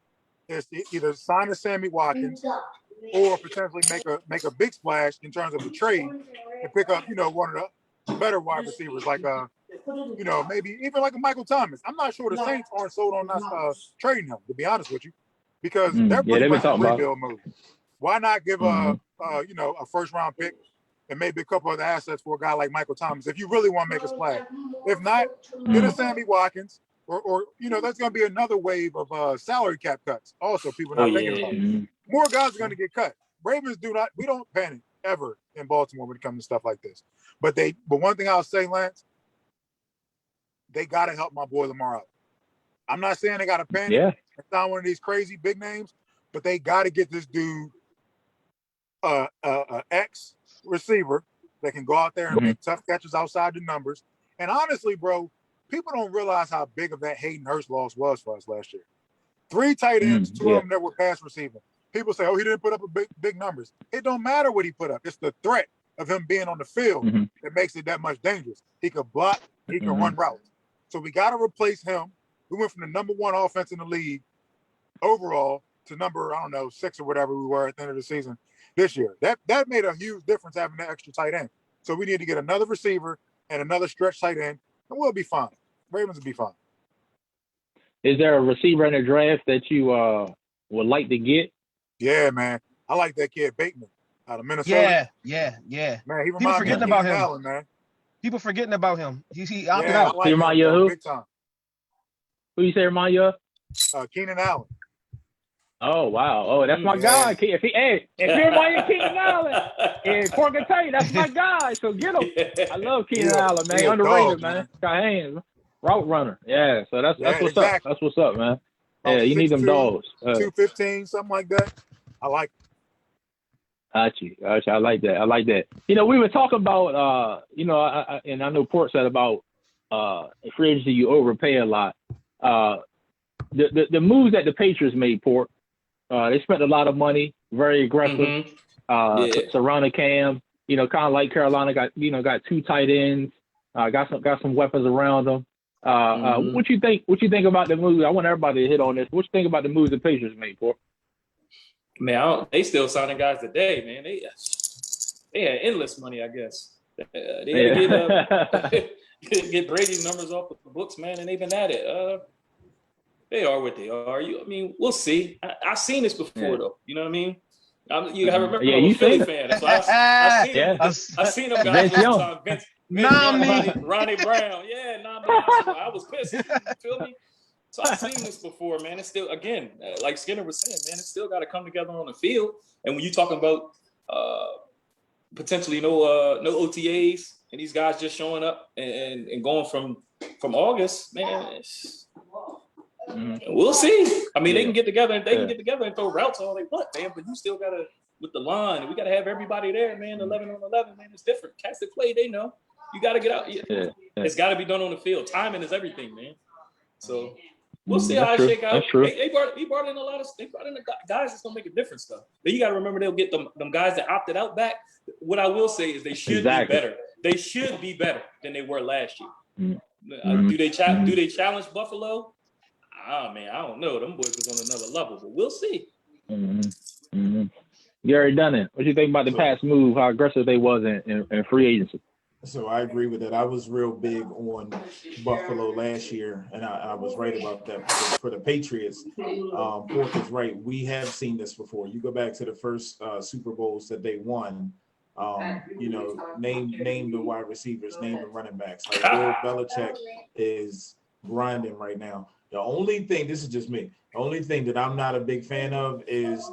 is to either sign a Sammy Watkins or potentially make a big splash in terms of a trade and pick up, one of the better wide receivers like maybe even like a Michael Thomas. I'm not sure the Saints aren't sold on us trading him, to be honest with you, because they're pretty much in rebuild mode. Why not give a first round pick and maybe a couple other assets for a guy like Michael Thomas if you really want to make a splash? If not, get a Sammy Watkins, or that's going to be another wave of salary cap cuts. Also, people not thinking about it. More guys are going to get cut. Ravens we don't panic ever in Baltimore when it comes to stuff like this. But one thing I'll say, Lance, they got to help my boy Lamar out. I'm not saying they got to panic. Yeah. It's not one of these crazy big names, but they got to get this dude ex receiver that can go out there and make tough catches outside the numbers. And honestly, bro, people don't realize how big of that Hayden Hurst loss was for us last year. 3 tight ends, 2 of them that were pass receiving. People say, he didn't put up big numbers. It don't matter what he put up. It's the threat of him being on the field that makes it that much dangerous. He could block, he can run routes. So we got to replace him. We went from the number 1 offense in the league overall to number, 6 or whatever we were at the end of the season this year. That made a huge difference having that extra tight end. So we need to get another receiver and another stretch tight end, and we'll be fine. Ravens will be fine. Is there a receiver in the draft that you would like to get? Yeah, man. I like that kid Bateman out of Minnesota. Yeah. Man, he reminds me of Keenan Allen, man. People forgetting about him. He opted out. out. Like remind you of who? Big time. Who you say remind you of? Keenan Allen. Oh wow! Oh, that's my guy. If you remind you of Keenan Allen, Cork can tell you that's my guy. So get him. I love Keenan Allen, man. Underrated, man. Got hands, route runner. Yeah. So that's what's up. That's what's up, man. Yeah, you need them dogs. 215, something like that. I like it. Got you. I like that. We were talking about, and I know Port said about free agency, you overpay a lot. The moves that the Patriots made, Port, they spent a lot of money, very aggressive, surrounded Cam, kind of like Carolina got 2 tight ends, got some weapons around them. What you think about the moves? I want everybody to hit on this. What you think about the moves the Patriots made, Port? Man, they still signing guys today, man. They had endless money, I guess. They had to get Brady's numbers off the books, man, and they've been at it. They are what they are. We'll see. I've seen this before, though. You know what I mean? You gotta remember, I'm a Philly fan. That's why I seen them guys all the time. Ronnie Brown. I was pissed. You feel me? So I've seen this before, man. It's still, again, like Skinner was saying, man, it's still got to come together on the field. And when you talking about potentially no OTAs and these guys just showing up and going from August, man, we'll see. They can get together and and throw routes all they want, man. But you still gotta, with the line, we gotta have everybody there, man. 11 on 11, man. It's different. Cats that play, they know. You gotta get out. It's got to be done on the field. Timing is everything, man. So. We'll see how it shake out. He brought in the guys that's gonna make a difference, though. But you got to remember, they'll get them guys that opted out back. What I will say is they should be better. They should be better than they were last year. Do they challenge Buffalo? Man, I don't know. Them boys was on another level, but we'll see. Gary Dunnan, what do you think about the past move? How aggressive they was in free agency? So I agree with that. I was real big on Buffalo last year, and I was right about that for the Patriots. Pork is right. We have seen this before. You go back to the first Super Bowls that they won. Name the wide receivers, name the running backs. Like Bill Belichick is grinding right now. The only thing, this is just me, the only thing that I'm not a big fan of is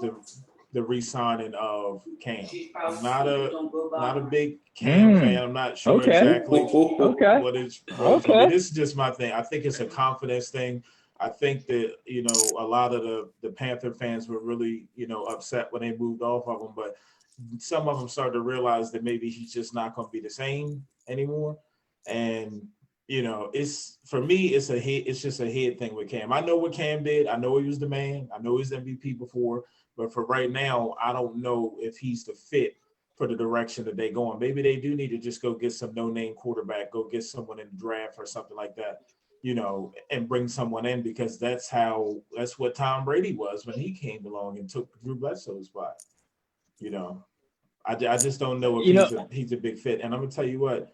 the re-signing of Cam. I'm not a big Cam fan. I'm not sure exactly what it's going to be. This is just my thing. I think it's a confidence thing. I think that, a lot of the Panther fans were really, upset when they moved off of him, but some of them started to realize that maybe he's just not going to be the same anymore. And, it's, for me, it's just a head thing with Cam. I know what Cam did. I know he was the man. I know he's MVP before. But for right now, I don't know if he's the fit for the direction that they're going. Maybe they do need to just go get some no-name quarterback, go get someone in the draft or something like that, and bring someone in, because that's what Tom Brady was when he came along and took Drew Bledsoe's spot. You know, I just don't know if he's a big fit. And I'm gonna tell you what,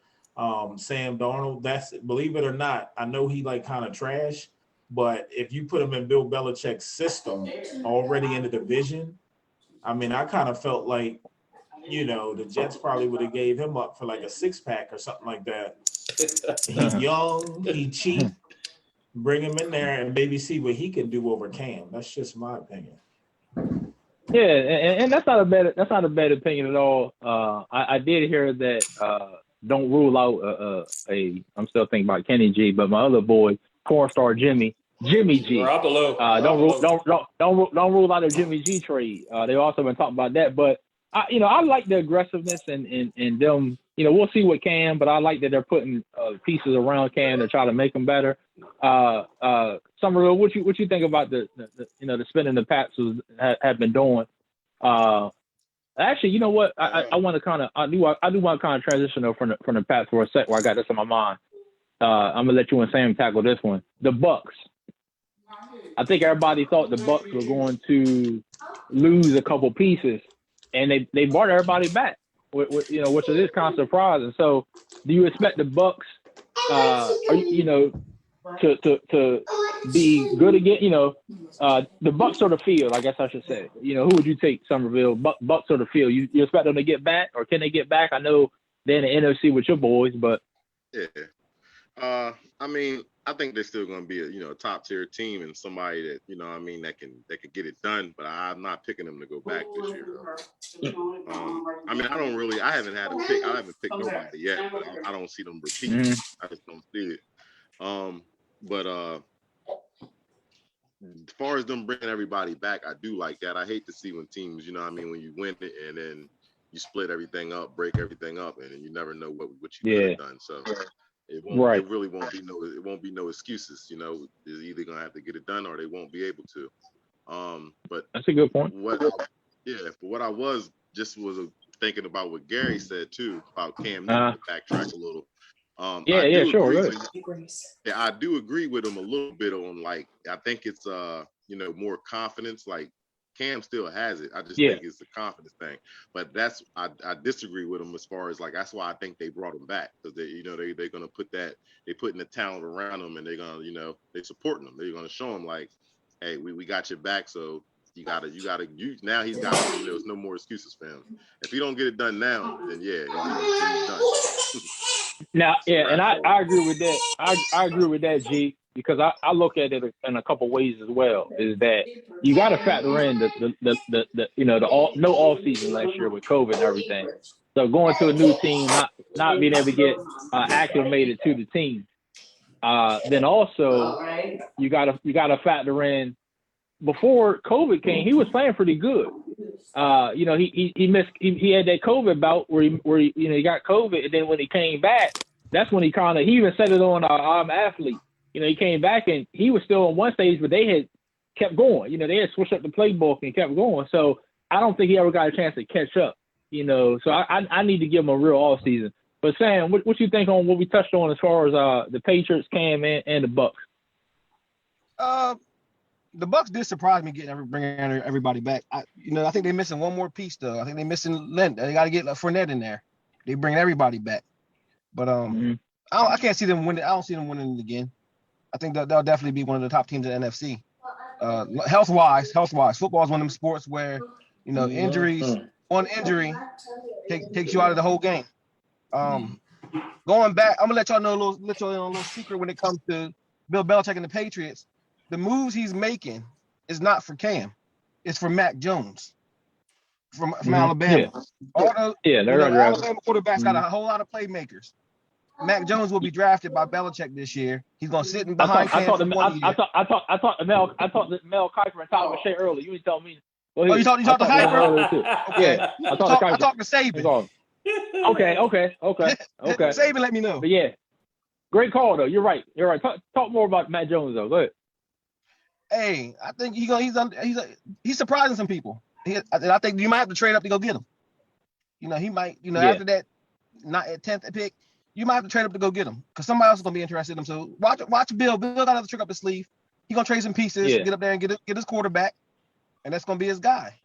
Sam Darnold. Believe it or not, I know he like kind of trash, but if you put him in Bill Belichick's system already in the division, I mean, I kind of felt like, the Jets probably would have gave him up for like a 6-pack or something like that. He's young, he cheap. Bring him in there and maybe see what he can do over Cam. That's just my opinion. Yeah, and that's not a bad opinion at all. I did hear that don't rule out I'm still thinking about Kenny G, but my other boy, corn star Jimmy G. Don't rule out a Jimmy G trade. They also been talking about that, but I like the aggressiveness and them. We'll see what Cam, but I like that they're putting pieces around Cam to try to make him better. Summerville, what you think about the spending the Pats have been doing? Actually, you know what? I want to kind of I do want to kind of transition though from the Pats for a sec where I got this in my mind. I'm gonna let you and Sam tackle this one. The Bucks. I think everybody thought the Bucks were going to lose a couple pieces, and they brought everybody back, which is kind of surprising. So, do you expect the Bucks, to be good again? The Bucks or the field, I guess I should say. Who would you take, Somerville? Bucks or the field? You expect them to get back, or can they get back? I know they're in the NFC with your boys, but yeah. I mean, I think they're still going to be a top tier team and somebody that that can get it done. But I'm not picking them to go back this year. I mean, I haven't had a pick. I haven't picked nobody yet. But I don't see them repeat. I just don't see it. But as far as them bringing everybody back, I do like that. I hate to see when teams, when you win it and then you split everything up, break everything up, and then you never know what you could have done. So. It really won't be no excuses. They're either gonna have to get it done or they won't be able to. But that's a good point. What I was thinking about what Gary said too about Cam Newton, to backtrack a little. Sure. I do agree with him a little bit on I think it's more confidence. Like Cam still has it. I just think it's a confidence thing. But I disagree with him as far as that's why I think they brought him back, because they're gonna put that, they're putting the talent around him and they're gonna they're supporting him. They're gonna show him hey, we got your back, so now he's got there's no more excuses for him. If he don't get it done now, then he's done. Now, and I agree with that. I agree with that, G, because I look at it in a couple ways as well. Is that you got to factor in no off season last year with COVID and everything. So going to a new team, not being able to get acclimated to the team. Then also you gotta factor in, before COVID came, he was playing pretty good. He missed. He had that COVID bout where he got COVID, and then when he came back, that's when he even said it on I'm Athlete. He came back and he was still on one stage, but they had kept going. They had switched up the playbook and kept going. So I don't think he ever got a chance to catch up. So I need to give him a real off season. But Sam, what you think on what we touched on as far as the Patriots, Cam, and the Bucks? The Bucks did surprise me bringing everybody back. I think they're missing one more piece though. I think they're missing Lent. They got to get Fournette in there. They bring everybody back, but I can't see them winning. I don't see them winning it again. I think they'll definitely be one of the top teams in the NFC. Health wise, football is one of them sports where injuries. One injury takes you out of the whole game. Going back, I'm gonna let y'all know a little secret when it comes to Bill Belichick and the Patriots. The moves he's making is not for Cam. It's for Mac Jones from Alabama. Alabama quarterbacks got a whole lot of playmakers. Mac Jones will be drafted by Belichick this year. He's gonna sit in behind Cam for 1 year. I talked to Mel Kiper and Tyler Shea earlier. You didn't tell me. You talked to Kiper? Okay. Yeah, I talked to Saban. Okay. Saban, let me know. But yeah, great call though. You're right. Talk more about Mac Jones though. Go ahead. Hey, I think he's surprising some people. I think you might have to trade up to go get him. He might. After that, not at 10th pick, you might have to trade up to go get him because somebody else is gonna be interested in him. So watch Bill. Bill got another trick up his sleeve. He's gonna trade some pieces, get up there and get his quarterback, and that's gonna be his guy.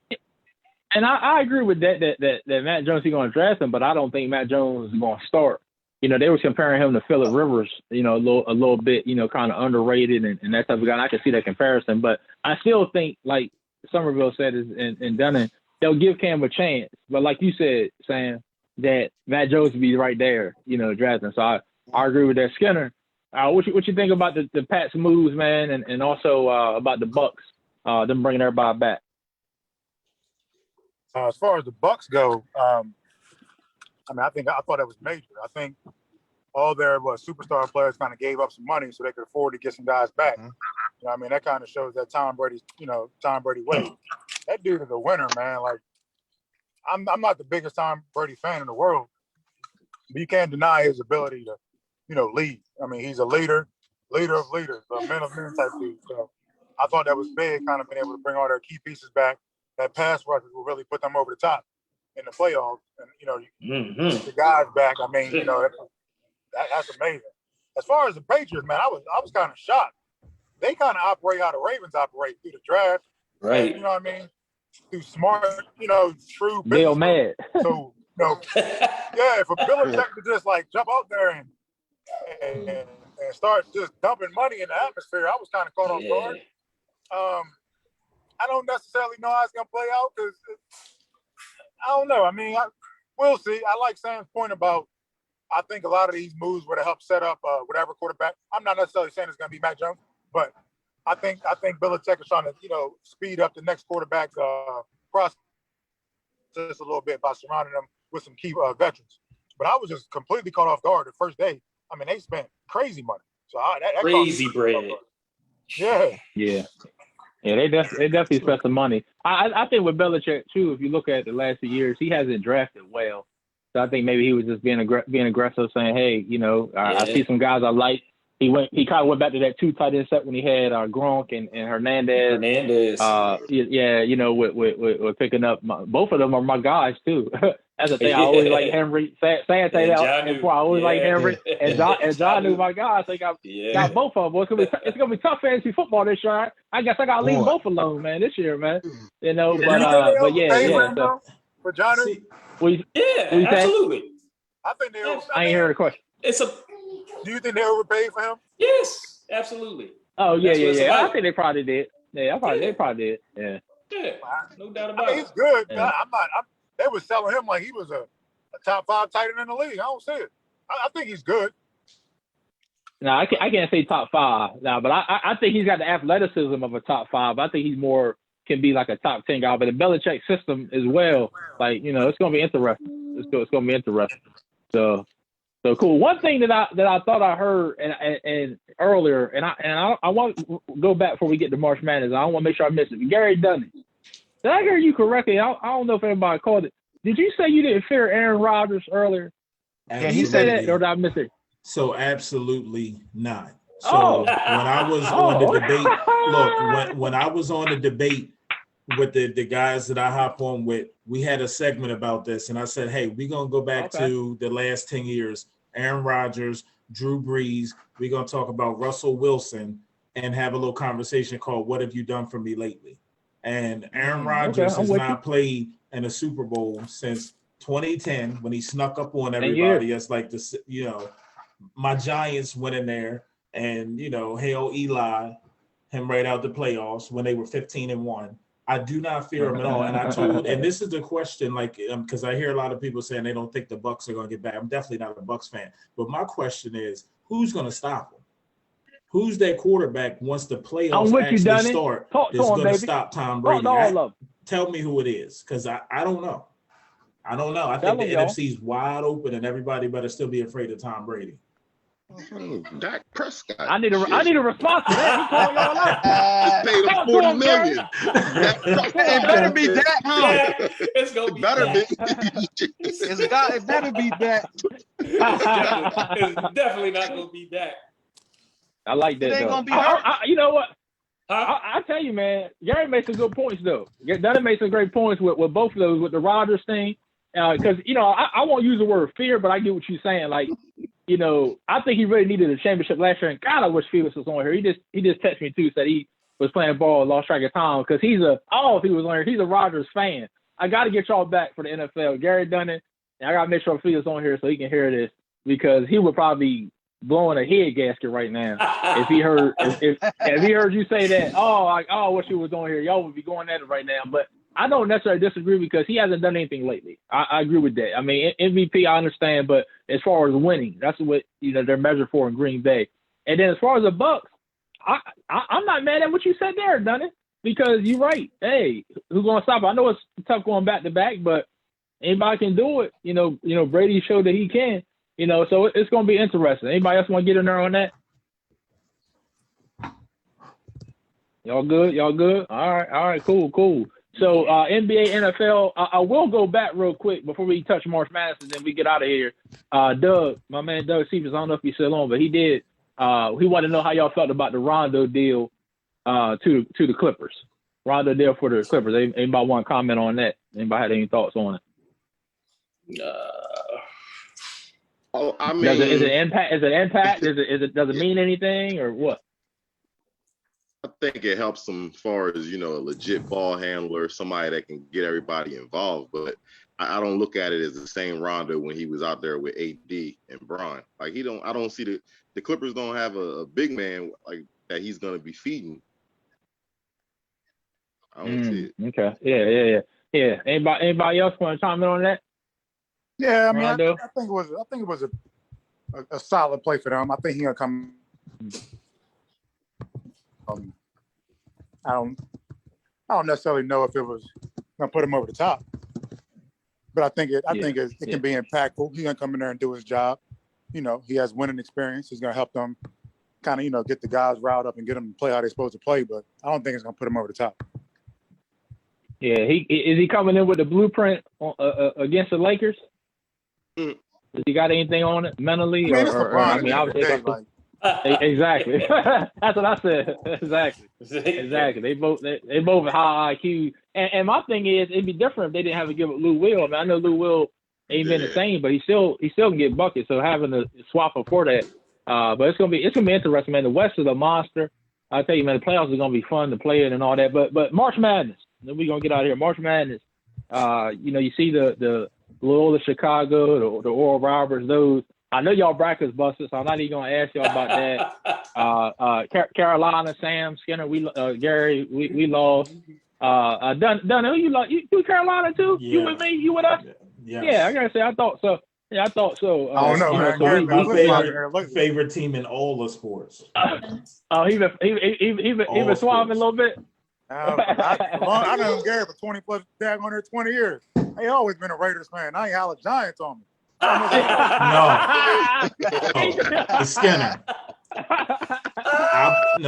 And I agree with that Matt Jones is going to draft him, but I don't think Matt Jones is going to start. You know, they were comparing him to Phillip Rivers, you know, a little bit, you know, kind of underrated and that type of guy. And I can see that comparison, but I still think, like Somerville said and Dunning, they'll give Cam a chance. But like you said, Sam, that Matt Jones would be right there, you know, drafting. So I agree with that. Skinner, what you think about the Pats moves, man, and also about the Bucks, them bringing everybody back? As far as the Bucks go, I thought that was major. I think all their superstar players kind of gave up some money so they could afford to get some guys back. Mhm. You know, I mean, that kind of shows that Tom Brady way. That dude is a winner, man. Like, I'm not the biggest Tom Brady fan in the world, but you can't deny his ability to, you know, lead. I mean, he's a leader of leaders, a men of men type dude. So I thought that was big, kind of being able to bring all their key pieces back. That pass rushers will really put them over the top in the playoffs. And, you know, the guys back, I mean, you know, that's amazing. As far as the Patriots, man, I was kind of shocked. They kind of operate how the Ravens operate through the draft. Right. You know what I mean? Through smart, you know, true business. They'll mad. So, you know, yeah, for Belichick to just like jump out there and start just dumping money in the atmosphere, I was kind of caught off guard. I don't necessarily know how it's going to play out because I don't know. I mean, we'll see. I like Sam's point about I think a lot of these moves were to help set up whatever quarterback. I'm not necessarily saying it's going to be Matt Jones, but I think Belichick is trying to, you know, speed up the next quarterback process a little bit by surrounding them with some key veterans. But I was just completely caught off guard the first day. I mean, they spent crazy money. So that crazy bread. Yeah. Yeah, they definitely spent some money. I think with Belichick too, if you look at the last few years, he hasn't drafted well. So I think maybe he was just being aggressive, saying, "Hey, you know, I see some guys I like." He kind of went back to that 2 tight end set when he had Gronk and Hernandez. Yeah, you know, with picking up both of them are my guys too. That's the thing. I always like Henry. Say that before. I always like Henry and John knew my guys. So got both of them. It's gonna be tough fantasy football this year. I guess I gotta leave both alone, man. This year, man. You know, but yeah. So, for John, absolutely. I think they. I ain't heard a question. Do you think they overpaid for him? Yes, absolutely. Oh yeah. I think they probably did. Yeah, they probably did. Yeah. Yeah, no doubt about it. He's good. Yeah. They were selling him like he was a top 5 tight end in the league. I don't see it. I think he's good. No, I can't say top 5 now, but I think he's got the athleticism of a top 5. I think he's more can be like a top 10 guy, but the Belichick system as well. Like, you know, it's gonna be interesting. It's gonna be interesting. So cool. One thing that I thought I heard and earlier, and I want to go back before we get to March Madness. I want to make sure I missed it. Gary Dunning. Did I hear you correctly? I don't know if anybody called it. Did you say you didn't fear Aaron Rodgers earlier? Yeah, he said that, or did I miss it? So absolutely not. So when I was on the debate, when I was on the debate with the guys that I hop on with, we had a segment about this, and I said, hey, we're going to go back to the last 10 years, Aaron Rodgers, Drew Brees. We're going to talk about Russell Wilson and have a little conversation called What Have You Done For Me Lately? And Aaron Rodgers has not played in a Super Bowl since 2010 when he snuck up on everybody. It's like, you know, my Giants went in there and, you know, hail Eli, him right out the playoffs when they were 15-1. I do not fear him at all. And I told, and this is the question, like, because I hear a lot of people saying they don't think the Bucs are going to get back. I'm definitely not a Bucs fan. But my question is, who's going to stop them? Who's that quarterback once the playoffs actually start that's going to stop Tom Brady? Tell me who it is, because I don't know. I don't know. I think the NFC is wide open, and everybody better still be afraid of Tom Brady. Dak Prescott. I need a response to that. He called y'all out. Paid him $40 million. It better be that, huh? It's gonna be better be. It better be that. It's definitely not gonna be that. I like that. It ain't though. gonna be hurt. You know what? I tell you, man, Gary made some good points though. Dunn made some great points with both of those, with the Rodgers thing. Because you know, I won't use the word fear, but I get what you're saying. Like, you know, I think he really needed a championship last year, and God, I wish Felix was on here. He just texted me too, said he was playing ball, lost track of time, because he was on here. He's a Rodgers fan. I got to get y'all back for the NFL. Gary done it, and I got to make sure Felix on here so he can hear this because he would probably be blowing a head gasket right now if he heard if he heard you say that. Oh, I wish he was on here. Y'all would be going at it right now. But I don't necessarily disagree because he hasn't done anything lately. I agree with that. I mean, MVP I understand, but as far as winning, that's what they're measured for in Green Bay. And then as far as the Bucks, I'm not mad at what you said there, Dunn, because you're right. Hey, who's gonna stop it? I know it's tough going back to back, but anybody can do it. Brady showed that he can. So it's gonna be interesting. Anybody else want to get in there on that? Y'all good? All right, cool. So NBA, NFL, I will go back real quick before we touch March Madness and then we get out of here. Doug, my man Doug Stevens, I don't know if he's still on, but he did. He wanted to know how y'all felt about the Rondo deal to the Clippers. Rondo deal for the Clippers. Anybody want to comment on that? Anybody had any thoughts on it? I mean, is it impact? Does it mean anything or what? I think it helps them as far as, a legit ball handler, somebody that can get everybody involved. But I don't look at it as the same Rondo when he was out there with AD and Bron. Like I don't see the Clippers don't have a big man like that he's going to be feeding. I don't see it. Okay. Yeah. Anybody else want to comment on that? Yeah, I mean, I think it was a solid play for them. I think he's gonna come. I don't necessarily know if it was gonna put him over the top, but I think it can be impactful. He's gonna come in there and do his job. He has winning experience. He's gonna help them kind of get the guys riled up and get them to play how they're supposed to play. But I don't think it's gonna put him over the top. Yeah, is he coming in with the blueprint against the Lakers? Has he got anything on it mentally? Obviously, exactly. That's what I said. Exactly. They both have high IQ. And my thing is, it'd be different if they didn't have to give up Lou Will. I mean, I know Lou Will ain't been the same, but he still can get buckets. So having to swap him for that, but it's gonna be interesting, man. The West is a monster. I tell you, man, the playoffs are gonna be fun to play in and all that. But March Madness, then we're gonna get out of here. March Madness. You see the Loyola Chicago, the Oral Roberts, those. I know y'all brackets busted, so I'm not even gonna ask y'all about that. Carolina, Sam, Skinner, Gary, we lost. Dunn, who you lost? You Carolina too? Yeah. You with me? You with us? Yes. Yeah, I gotta say, I thought so. Yeah, I thought so. I don't know, man. My favorite team in all the sports. He been swabbing a little bit. I known Gary for 20 plus 20 years. He always been a Raiders fan. Now he holler Giants on me. No, Skinner.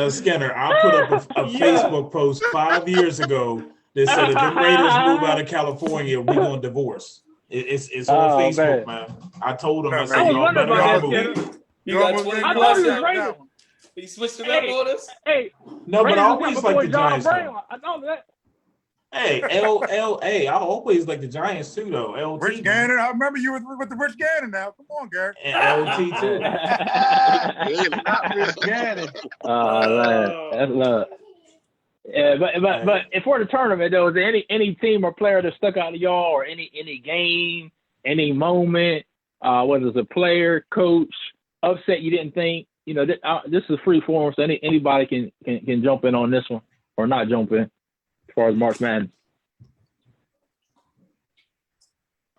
Skinner. I put up a Facebook post 5 years ago that said if the Raiders move out of California, we're gonna divorce. It's on Facebook, man. I told him. I said, y'all better move. You got 20 plus. He switched it up on us. Hey, no, but I always like the Giants. I know that. Hey, LLA. I always like the Giants too, though. LT. Rich Gannon. I remember you with the Rich Gannon now. Come on, Gary. And LT too. Not Rich Gannon. That's love. Yeah, but if for the tournament though, is there any team or player that stuck out to y'all, or any game, any moment, whether it's a player, coach, upset you didn't think? This is free form, so anybody can jump in on this one or not jump in. As far as March Madness,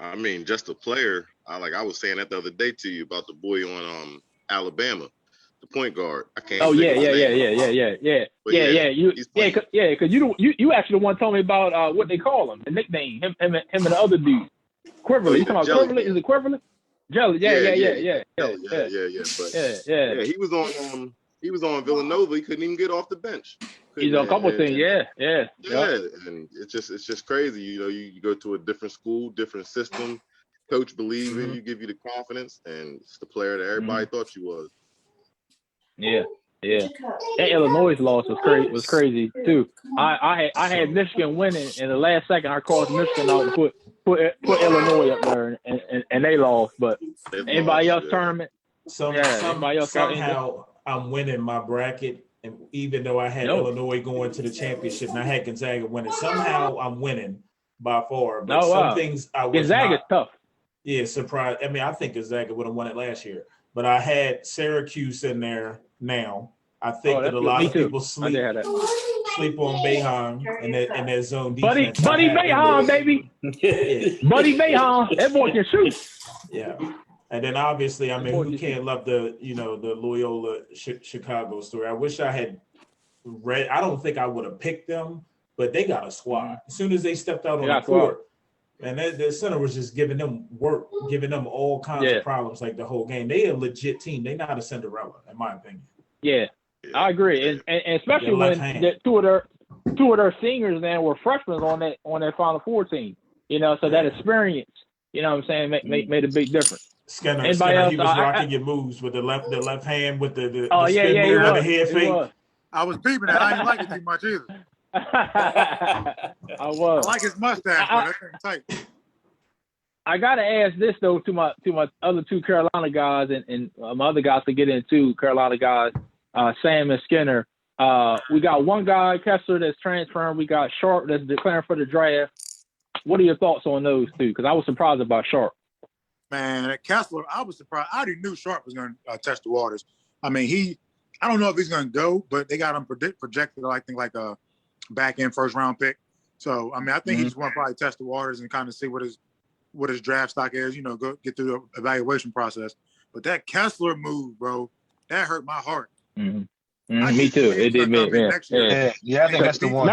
I mean, just a player. I was saying that the other day to you about the boy on Alabama, the point guard. I can't. Oh yeah. Because you actually the one told me about what they call him, the nickname, him and the other dude, Quiverly. You talking about Quiverly? Is it Quiverly? Jelly. Yeah. But he was on Villanova. He couldn't even get off the bench. He's on a couple things. Yeah. And it's just crazy. You go to a different school, different system. Coach believe in you, give you the confidence, and it's the player that everybody thought you was. Yeah. That Illinois loss was crazy too. I had Michigan winning, in the last second I crossed Michigan out and put Illinois up there, and they lost. But anybody else tournament? Somehow I'm winning my bracket, and even though I had Illinois going to the championship and I had Gonzaga winning, somehow I'm winning. by far. But wow. things I was Gonzaga's tough. Yeah, surprised. I mean, I think Gonzaga would have won it last year, but I had Syracuse in there now. I think that a lot of people sleep on Boeheim and that zone defense. Buddy Boeheim, baby. Yeah. Buddy Boeheim. That boy can shoot. Yeah. And then obviously, I mean, who can't love the Loyola Chicago story? I wish I had read. I don't think I would have picked them, but they got a squad. As soon as they stepped out on the court, and the center was just giving them work, giving them all kinds of problems like the whole game. They a legit team. They not a Cinderella, in my opinion. Yeah, I agree, and especially when two of their seniors now were freshmen on that Final Four team. You know, so that experience, you know what I'm saying, made a big difference. Skinner, he was rocking your moves with the left hand with the spin move and the head fake. I was peeping that. I didn't like it too much either. I like his mustache, but that thing tight. I gotta ask this though to my other two Carolina guys and my other guys to get into Carolina guys, Sam and Skinner. We got one guy, Kessler, that's transferring. We got Sharp that's declaring for the draft. What are your thoughts on those two? Because I was surprised about Sharp. Man, Kessler, I was surprised. I already knew Sharp was going to test the waters. I mean, I don't know if he's going to go, but they got him projected, I think, like a back-end first-round pick. So, I mean, I think he just want to probably test the waters and kind of see what his draft stock is, you know, go get through the evaluation process. But that Kessler move, bro, that hurt my heart. Mm-hmm. Me too. It did, man. Yeah, I think that's the one.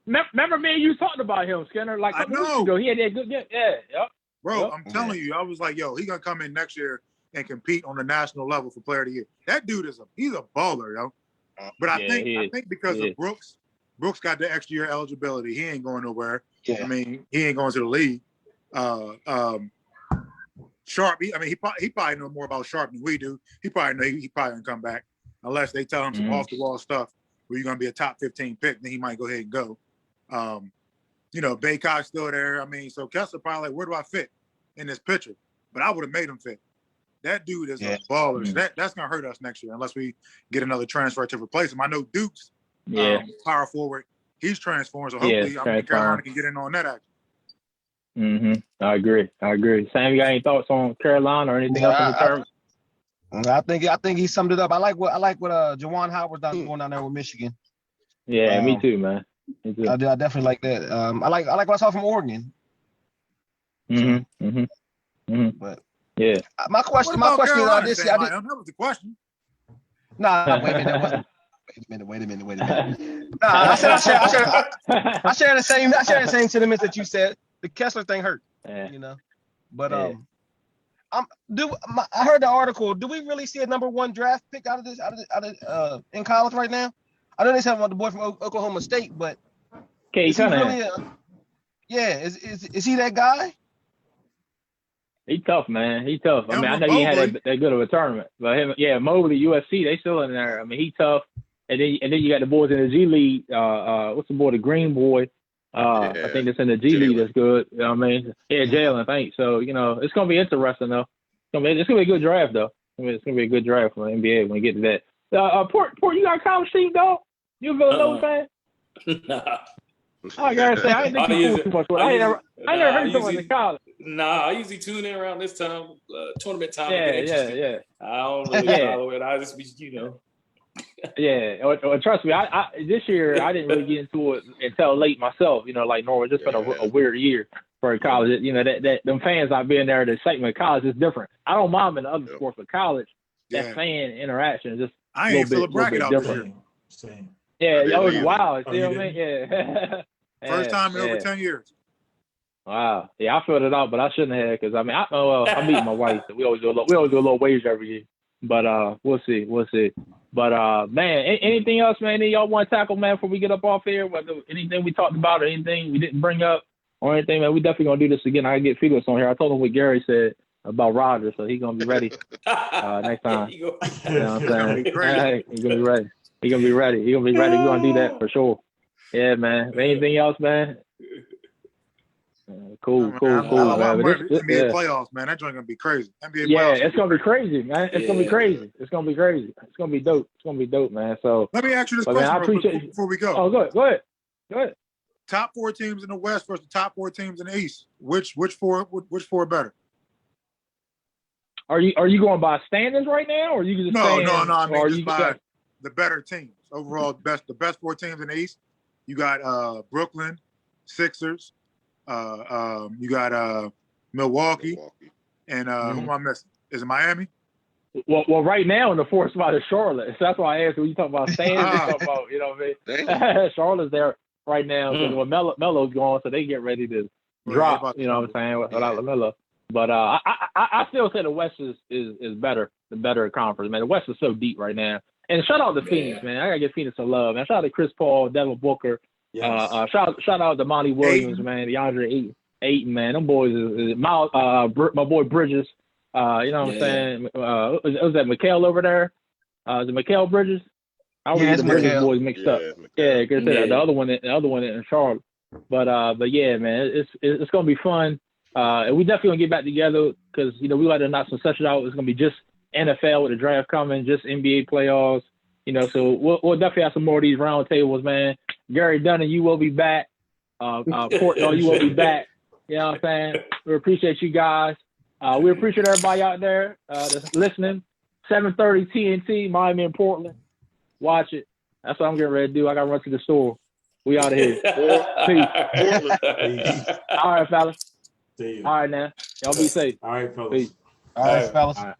Remember me and you talked about him, Skinner, like a couple weeks ago. He had that good game. Yeah. Yep. Bro, I'm telling you, I was like, yo, he's going to come in next year and compete on the national level for player of the year. That dude he's a baller, yo. But I think because of Brooks got the extra year eligibility. He ain't going nowhere. Yeah. I mean, he ain't going to the league. Sharp, he probably know more about Sharp than we do. He probably know he probably gonna come back unless they tell him some off the wall stuff where you're gonna be a top 15 pick. Then he might go ahead and go. You know, Baycock's still there. I mean, so Kessler probably like, where do I fit in this picture? But I would have made him fit. That dude is a baller. So that's gonna hurt us next year unless we get another transfer to replace him. I know Duke's power forward. He's transformed, so hopefully Carolina can get in on that action. I agree. Sam, you got any thoughts on Carolina or anything else in the term? I think he summed it up. I like what Juwan Howard's going down there with Michigan. Yeah, me too, man. I definitely like that. I like what I saw from Oregon. But yeah, my question is this. That was the question. Nah, wait a minute. Wait a minute. Nah, I share the same sentiments that you said. The Kessler thing hurt, you know. But I heard the article. Do we really see a number one draft pick out of in college right now? I know they're talking about the boy from Oklahoma State, but is he really is he that guy? He tough, man. He tough. I mean, I know he had that good of a tournament, but Mobley, USC, they still in there. I mean, he tough. And then you got the boys in the G League. What's the boy? The green boy. I think that's in the G League. That's good. You know what I mean? Yeah, Jalen. Thanks. So it's gonna be interesting though. It's gonna be a good draft though. It's gonna be a good draft for the NBA when we get to that. Port, you got a college team, dog? You a Villanova fan? Nah. I gotta say, I didn't think you too much. I never heard you in college. Nah, I usually tune in around this time, tournament time. Yeah. I don't really follow it. I just be, Yeah, or trust me, I this year I didn't really get into it until late myself. Like Norway, it's been a weird year for college. That them fans not being there, the excitement of college is different. I don't mind in the other sports, but college, that fan interaction is just I ain't fill a bracket out different. Same. Yeah, it was wild. See what I mean? Yeah. First time in over 10 years. Wow. Yeah, I filled it out, but I shouldn't have because I'm meeting my wife. So we always do a little wage every year. But we'll see. But man, anything else, man? Any y'all want to tackle, man, before we get up off here? Whether anything we talked about or anything we didn't bring up or anything, man, we definitely gonna do this again. I get Felix on here. I told him what Gary said about Rodgers, so he's gonna be ready next time. You know what I'm saying? He's gonna be ready. He's gonna be ready. We're gonna do that for sure. Yeah, man. Anything else, man? Cool, man. NBA playoffs, man. That joint gonna be crazy. NBA playoffs. It's gonna be crazy, man. It's gonna be crazy. It's gonna be crazy. It's gonna be dope. It's gonna be dope, man. So let me ask you this question before we go. Oh, go ahead. top 4 teams in the West versus the top 4 teams in the East. Which four are better? Are you going by standings right now, or are you just saying? No. I mean, just by got the better teams overall. The best 4 teams in the East. You got Brooklyn, Sixers. You got Milwaukee, and who am I missing? Is it Miami? Well, right now in the 4th spot is Charlotte. So that's why I asked when you talk about standings. You talk about, you know what I mean? Charlotte's there right now because when Melo's gone, so they get ready to drop. You know what I'm saying? Without LaMelo. But I still say the West is better, the better conference, man. The West is so deep right now. And shout out to Phoenix, man. I gotta give Phoenix some love, man. Shout out to Chris Paul, Devin Booker. Yes. Shout out to Monty Williams, man. DeAndre Ayton, man. Them boys is my boy Bridges. You know what I'm saying? Was that Mikal over there? Is it Mikal Bridges? I always get the Bridges boys mixed up. Yeah, the other one in Charlotte. But yeah, man, it's gonna be fun. And we definitely gonna get back together because we like to knock some sessions out. It's gonna be just NFL with the draft coming, just NBA playoffs. So we'll definitely have some more of these round tables, man. Gary Dunn, you will be back. Portnoy, you will be back. You know what I'm saying? We appreciate you guys. We appreciate everybody out there that's listening. 7:30 TNT, Miami and Portland. Watch it. That's what I'm getting ready to do. I got to run to the store. We out of here. Peace. All right, fellas. See you. All right, now. Y'all be safe. All right, fellas. Peace. All right, fellas. All right.